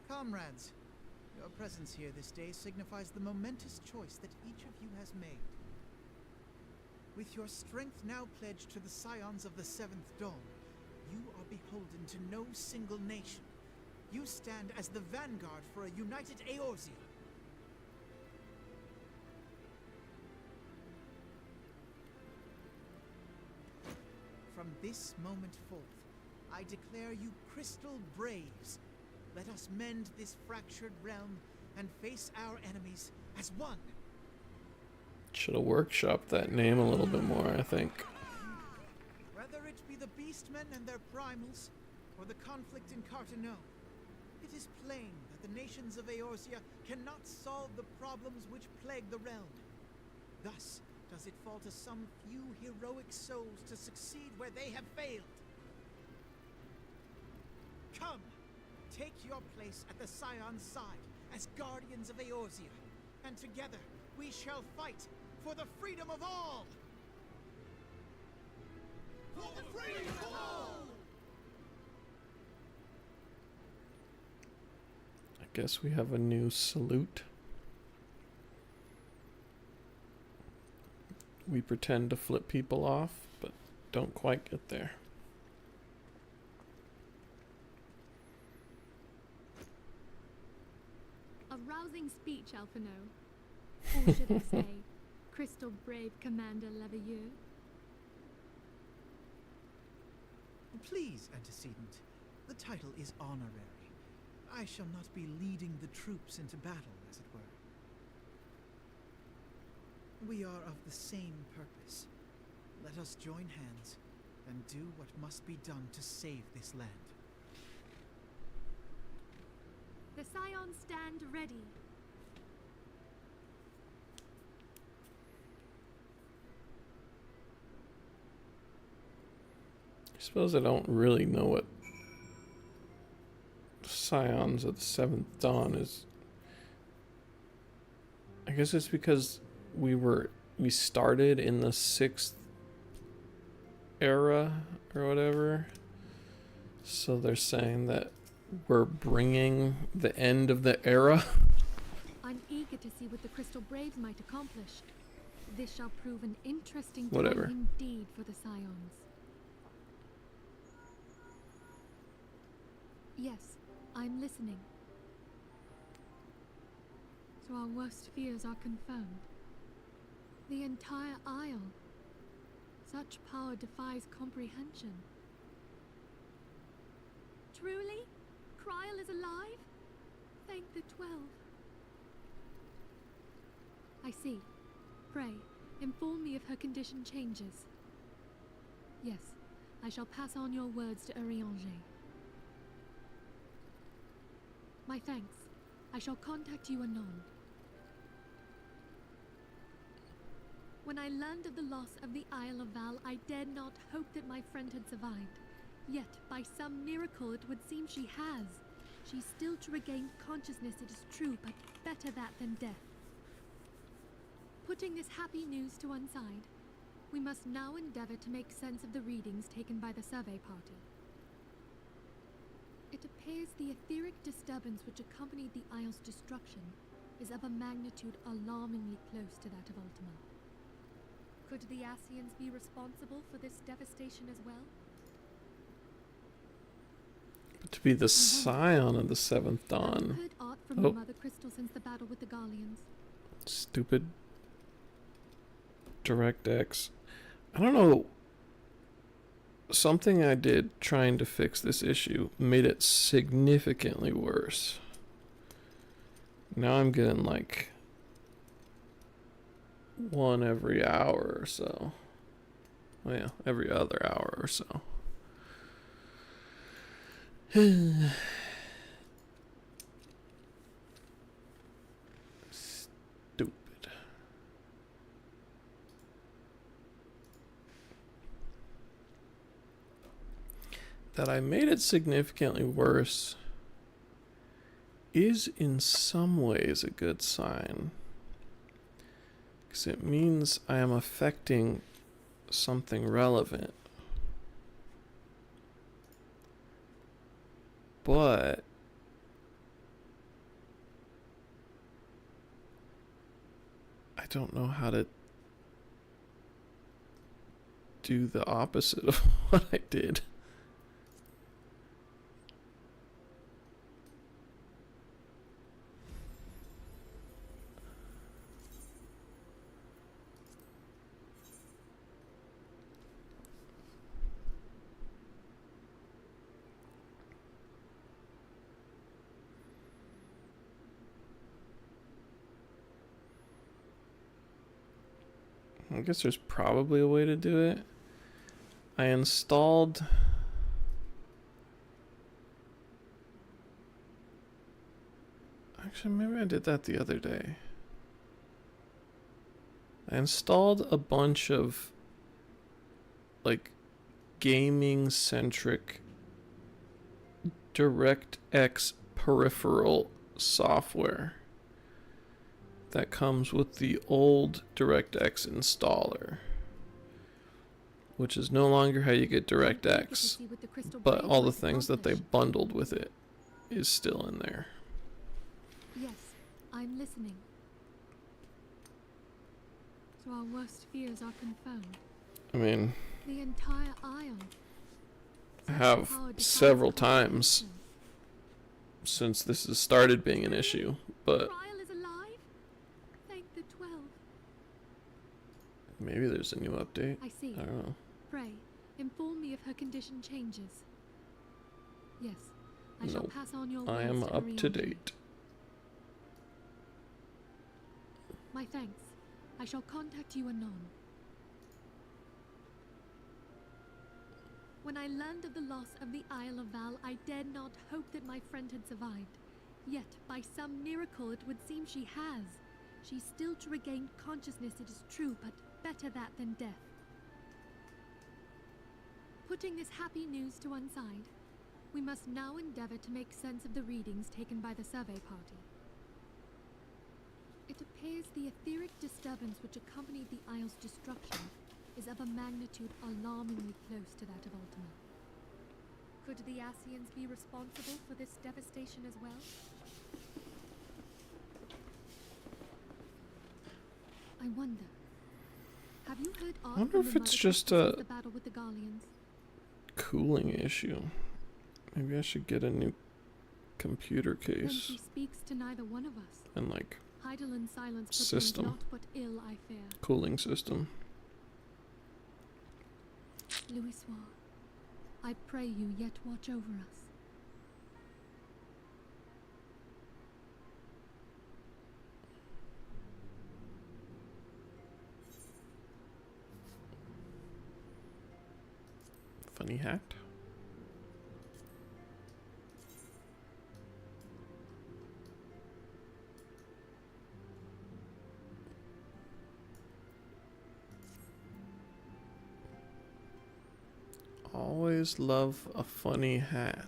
Comrades, your presence here this day signifies the momentous choice that each of you has made. With your strength now pledged to the scions of the Seventh Dawn, you are beholden to no single nation, You stand as the vanguard for a united Eorzea. From this moment forth, I declare you Crystal Braves. Let us mend this fractured realm and face our enemies as one. Should have workshopped that name a little bit more, I think. Whether it be the Beastmen and their primals, or the conflict in Carteneau, it is plain that the nations of Eorzea cannot solve the problems which plague the realm. Thus does it fall to some few heroic souls to succeed where they have failed. Come, take your place at the Scion's side as guardians of Eorzea, and together we shall fight for the freedom of all! For the freedom of all! I guess we have a new salute. We pretend to flip people off, but don't quite get there. A rousing speech, Alphino. Or should I say, Crystal Brave Commander Leveilleur? Please, antecedent. The title is honorary. I shall not be leading the troops into battle, as it were. We are of the same purpose. Let us join hands and do what must be done to save this land. The Scions stand ready. I suppose I don't really know what Scions of the Seventh Dawn is. I guess it's because we started in the Sixth Era or whatever. So they're saying that we're bringing the end of the era. I'm eager to see what the Crystal Braves might accomplish. This shall prove an interesting Whatever. time indeed for the Scions. Yes, I'm listening. So our worst fears are confirmed. The entire Isle. Such power defies comprehension. Truly? Kryl is alive? Thank the 12. I see. Pray, inform me if her condition changes. Yes, I shall pass on your words to Urianger. My thanks. I shall contact you anon. When I learned of the loss of the Isle of Val, I dared not hope that my friend had survived. Yet, by some miracle, it would seem she has. She's still to regain consciousness, it is true, but better that than death. Putting this happy news to one side, we must now endeavor to make sense of the readings taken by the survey party. It appears the etheric disturbance which accompanied the Isle's destruction is of a magnitude alarmingly close to that of Ultima. Could the Ascians be responsible for this devastation as well? To be the Scion of the Seventh Dawn. Have you heard aught from your Mother Crystal since the battle with the Garleans? Stupid DirectX. I don't know. Something I did trying to fix this issue made it significantly worse. Now I'm getting like one every hour or so. Well, yeah, every other hour or so. Stupid. That I made it significantly worse is in some ways a good sign. Because it means I am affecting something relevant. But I don't know how to do the opposite of what I did. I guess there's probably a way to do it. I installed... Actually, maybe I did that the other day. I installed a bunch of, like, gaming-centric DirectX peripheral software that comes with the old DirectX installer, which is no longer how you get DirectX, but all the things that they bundled with it is still in there. Yes, I'm listening. So our worst fears are confirmed. I mean, The entire Isle. I have several times since this has started being an issue, but Trial is alive? Thank the 12. maybe there's a new update. I see. I don't know. Pray, inform me if her condition changes. Yes, I shall Nope. pass on your I words am to up to Ariane. date. My thanks. I shall contact you anon. When I learned of the loss of the Isle of Val, I dared not hope that my friend had survived. Yet, by some miracle, it would seem she has. She's still to regain consciousness, it is true, but better that than death. Putting this happy news to one side, we must now endeavor to make sense of the readings taken by the survey party. It appears the etheric disturbance which accompanied the Isle's destruction is of a magnitude alarmingly close to that of Ultima. Could the Ascians be responsible for this devastation as well? I wonder. Have you heard I wonder if it's just the battle with the Garleans? Cooling issue. Maybe I should get a new computer Then case she speaks to neither one of us. and like Heidelin silence System. portends naught but ill, I fear. cooling system. Louisoix, I pray you yet watch over us. Funny hat. Always love a funny hat.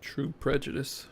True prejudice.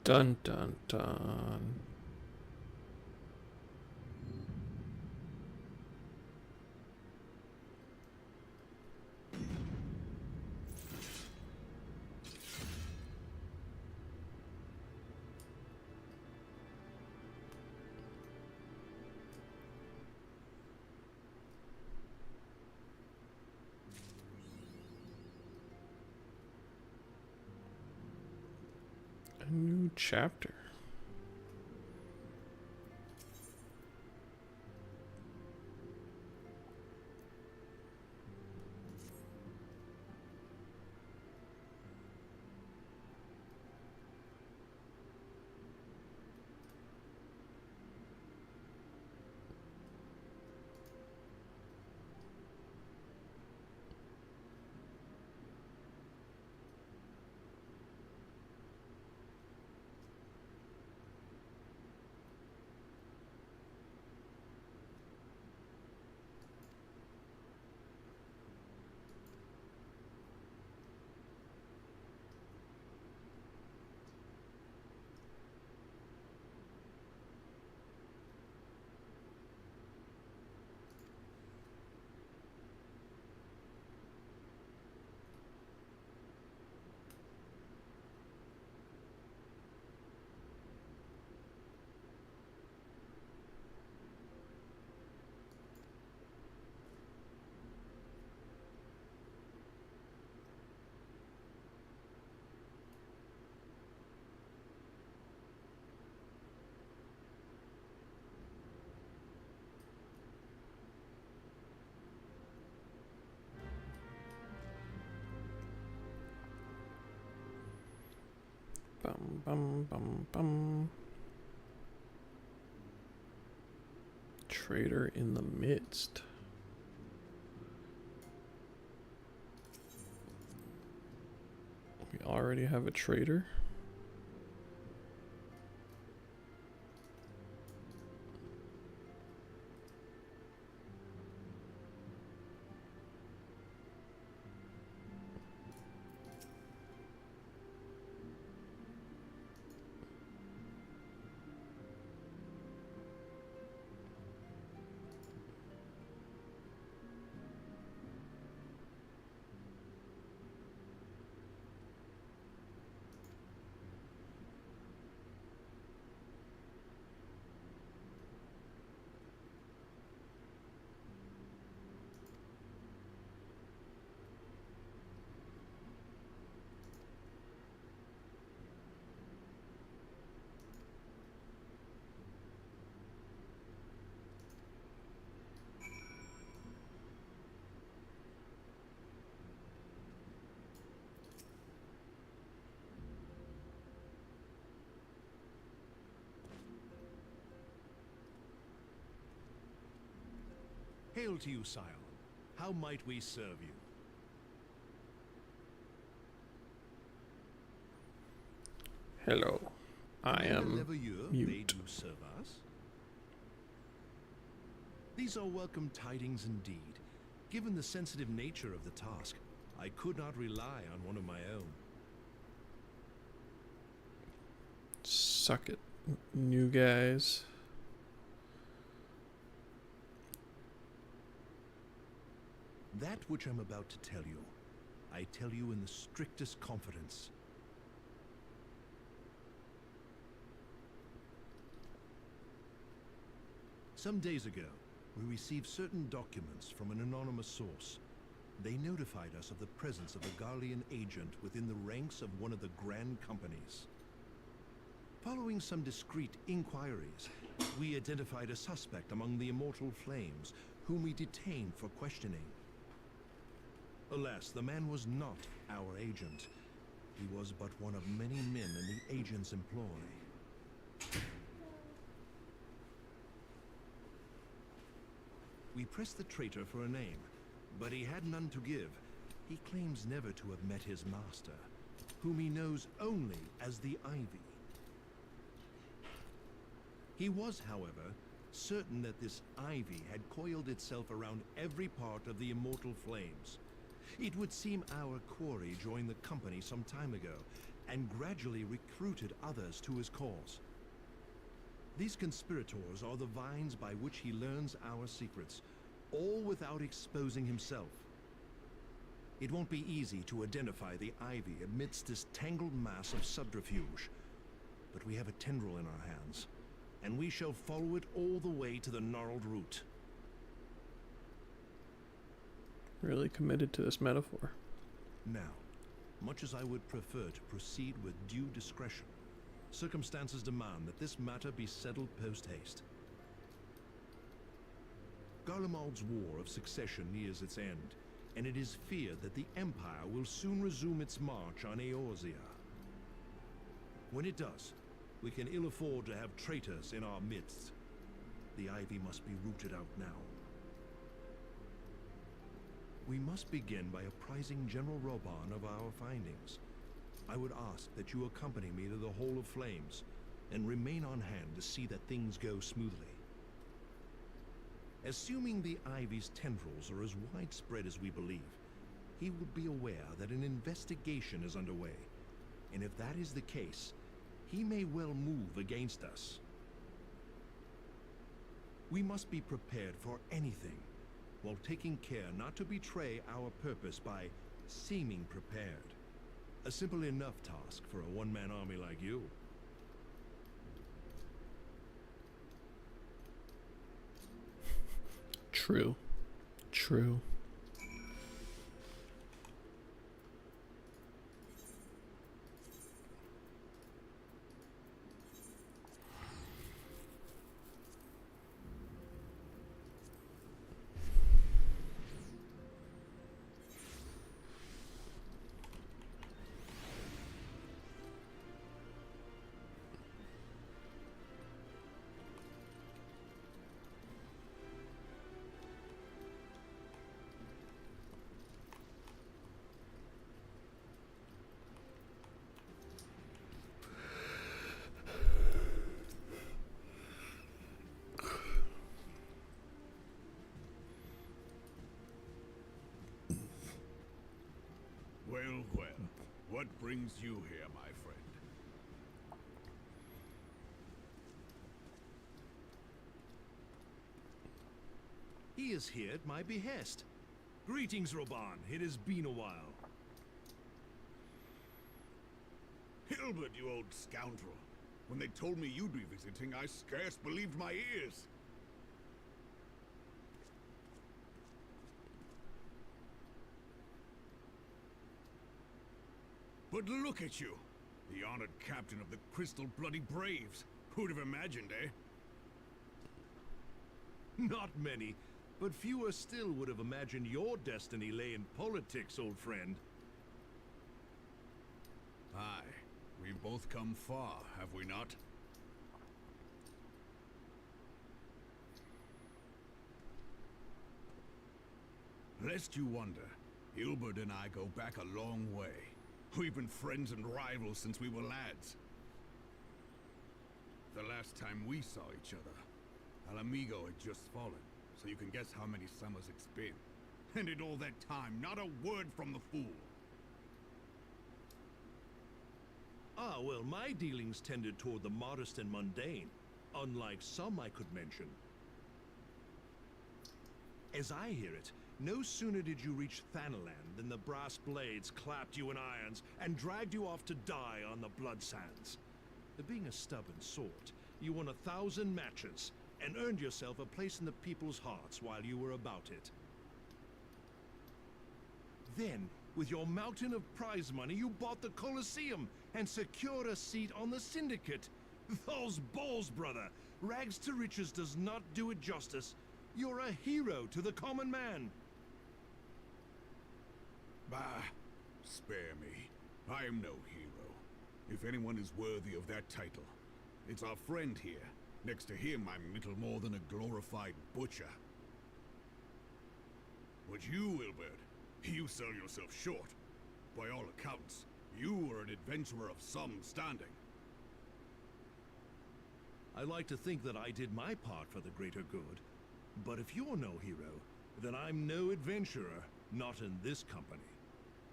Dun dun dun. new chapter. Bum, bum, bum, bum. Traitor in the midst. We already have a traitor. Hail to you, Scion. How might we serve you? Hello. I am Leveilleur mute. bade you serve us? These are welcome tidings indeed. Given the sensitive nature of the task, I could not rely on one of my own. Suck it, new guys. That which I'm about to tell you, I tell you in the strictest confidence. Some days ago, we received certain documents from an anonymous source. They notified us of the presence of a Garlean agent within the ranks of one of the grand companies. Following some discreet inquiries, we identified a suspect among the Immortal Flames, whom we detained for questioning. Alas, the man was not our agent. He was but one of many men in the agent's employ. We pressed the traitor for a name, but he had none to give. He claims never to have met his master, whom he knows only as the Ivy. He was, however, certain that this Ivy had coiled itself around every part of the Immortal Flames. It would seem our quarry joined the company some time ago, and gradually recruited others to his cause. These conspirators are the vines by which he learns our secrets, all without exposing himself. It won't be easy to identify the Ivy amidst this tangled mass of subterfuge, but we have a tendril in our hands, and we shall follow it all the way to the gnarled root. Really committed to this metaphor. Now, much as I would prefer to proceed with due discretion, Circumstances demand that this matter be settled post-haste. Garlemald's War of Succession nears its end, and it is feared that the Empire will soon resume its march on Eorzea. When it does, we can ill afford to have traitors in our midst. The ivy must be rooted out now. We must begin by apprising General Roban of our findings. I would ask that you accompany me to the Hall of Flames, and remain on hand to see that things go smoothly. Assuming the ivy's tendrils are as widespread as we believe, he would be aware that an investigation is underway, and if that is the case, he may well move against us. We must be prepared for anything, while taking care not to betray our purpose by seeming prepared. A simple enough task for a one-man army like you. True. True. Well, well. What brings you here, my friend? He is here at my behest. Greetings, Roban. It has been a while. Hilbert, you old scoundrel. When they told me you'd be visiting, I scarce believed my ears. But look at you! The honored captain of the Crystal Bloody Braves. Who'd have imagined, eh? Not many, but fewer still would have imagined your destiny lay in politics, old friend. Aye. We've both come far, have we not? Lest you wonder, Hilbert and I go back a long way. We've been friends and rivals since we were lads. The last time we saw each other, Alamigo had just fallen, so you can guess how many summers it's been. And in all that time, not a word from the fool. Ah, well, my dealings tended toward the modest and mundane, unlike some I could mention. As I hear it, no sooner did you reach Thanaland than the brass blades clapped you in irons and dragged you off to die on the blood sands. Being a stubborn sort, you won 1,000 matches and earned yourself a place in the people's hearts while you were about it. Then, with your mountain of prize money, you bought the Colosseum and secured a seat on the Syndicate. Those balls, brother! Rags to riches does not do it justice. You're a hero to the common man. Bah, spare me. I am no hero. If anyone is worthy of that title, it's our friend here. Next to him, I'm little more than a glorified butcher. But you, Wilbert, you sell yourself short. By all accounts, you are an adventurer of some standing. I like to think that I did my part for the greater good. But if you're no hero, then I'm no adventurer, not in this company.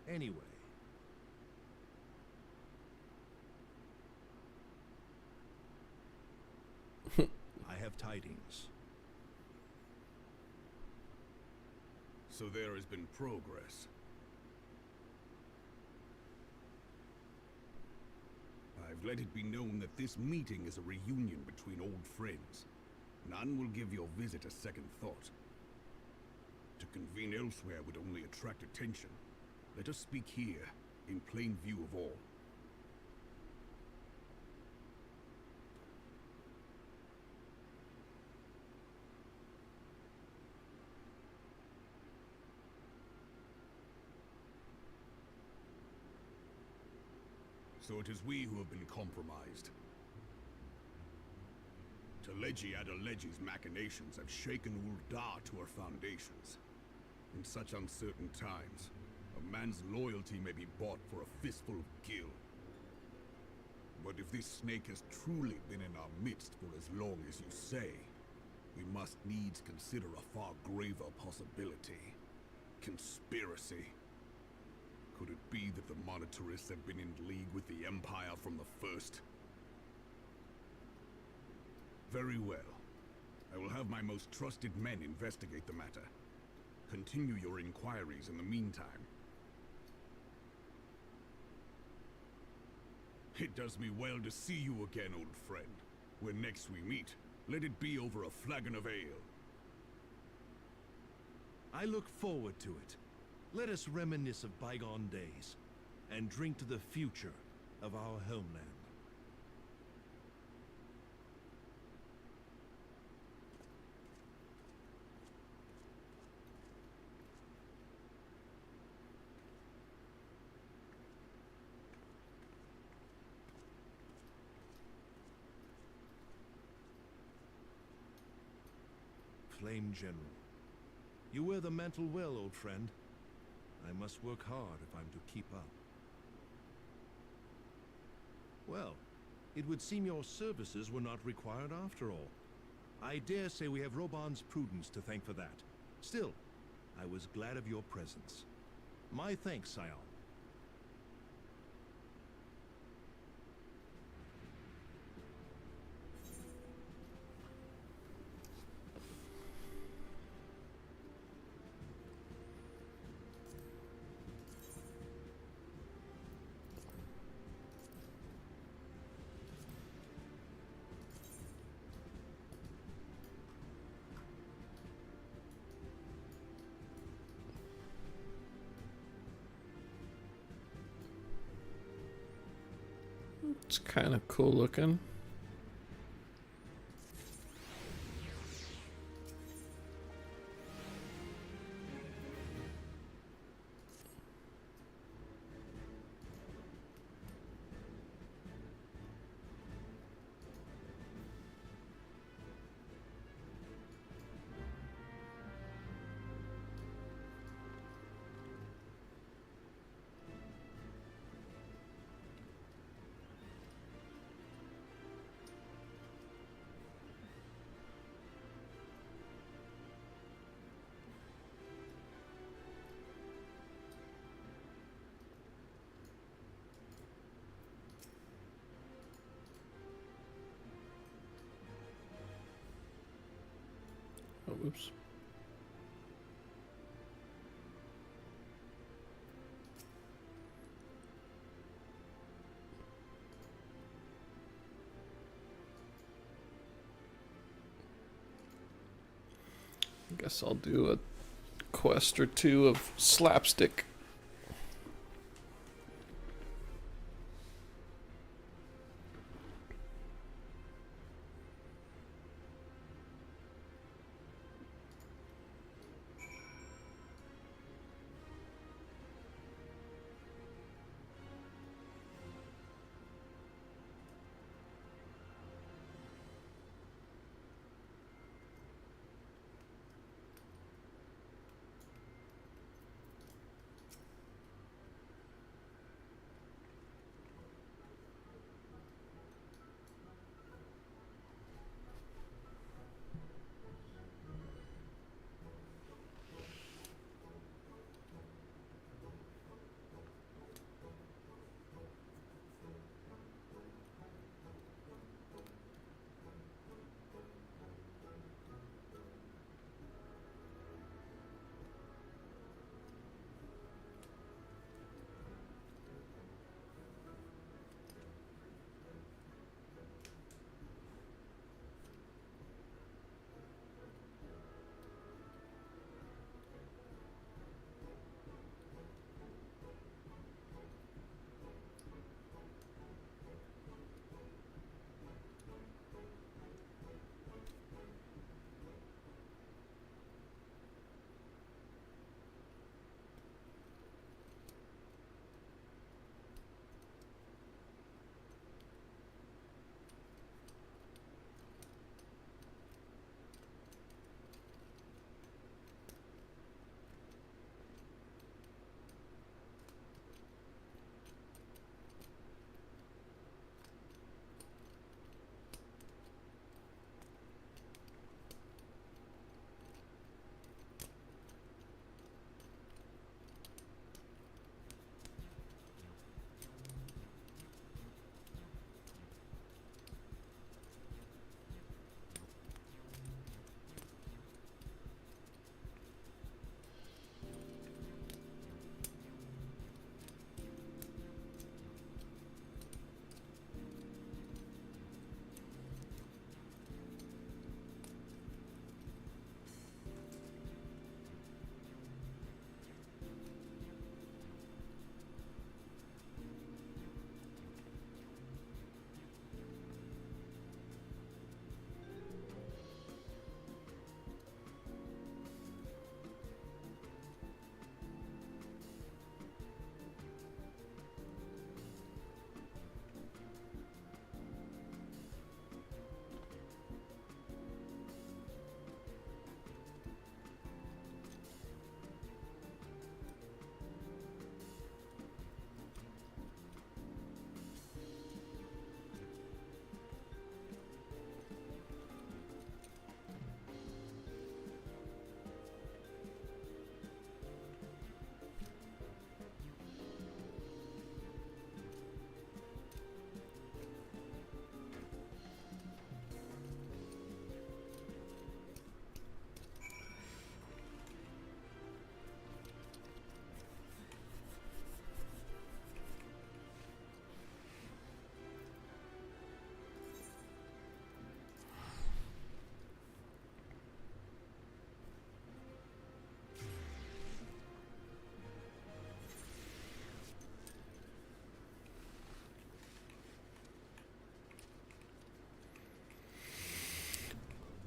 Anyway. I have tidings. So there has been progress. I've let it be known that this meeting is a reunion between old friends. None will give your visit a second thought. To convene elsewhere would only attract attention. Let us speak here, in plain view of all. So it is we who have been compromised. Teleji Adeleji's machinations have shaken Uldar to her foundations. In such uncertain times, a man's loyalty may be bought for a fistful of gil. But if this snake has truly been in our midst for as long as you say, we must needs consider a far graver possibility. Conspiracy. Could it be that the monetarists have been in league with the Empire from the first? Very well. I will have my most trusted men investigate the matter. Continue your inquiries in the meantime. It does me well to see you again, old friend. When next we meet, let it be over a flagon of ale. I look forward to it. Let us reminisce of bygone days, and drink to the future of our homeland. Flame General. You wear the mantle well, old friend. I must work hard if I'm to keep up. Well, it would seem your services were not required after all. I dare say we have Roban's prudence to thank for that. Still, I was glad of your presence. My thanks, Scion. It's kind of cool looking. Oh, oops. I guess I'll do a quest or two of slapstick.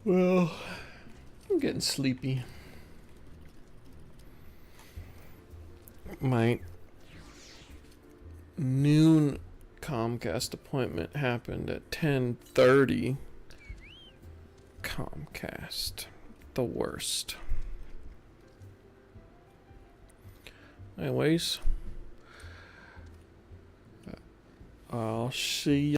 Well, I'm getting sleepy. My noon Comcast appointment happened at 10:30. Comcast. The worst. Anyways, I'll see you.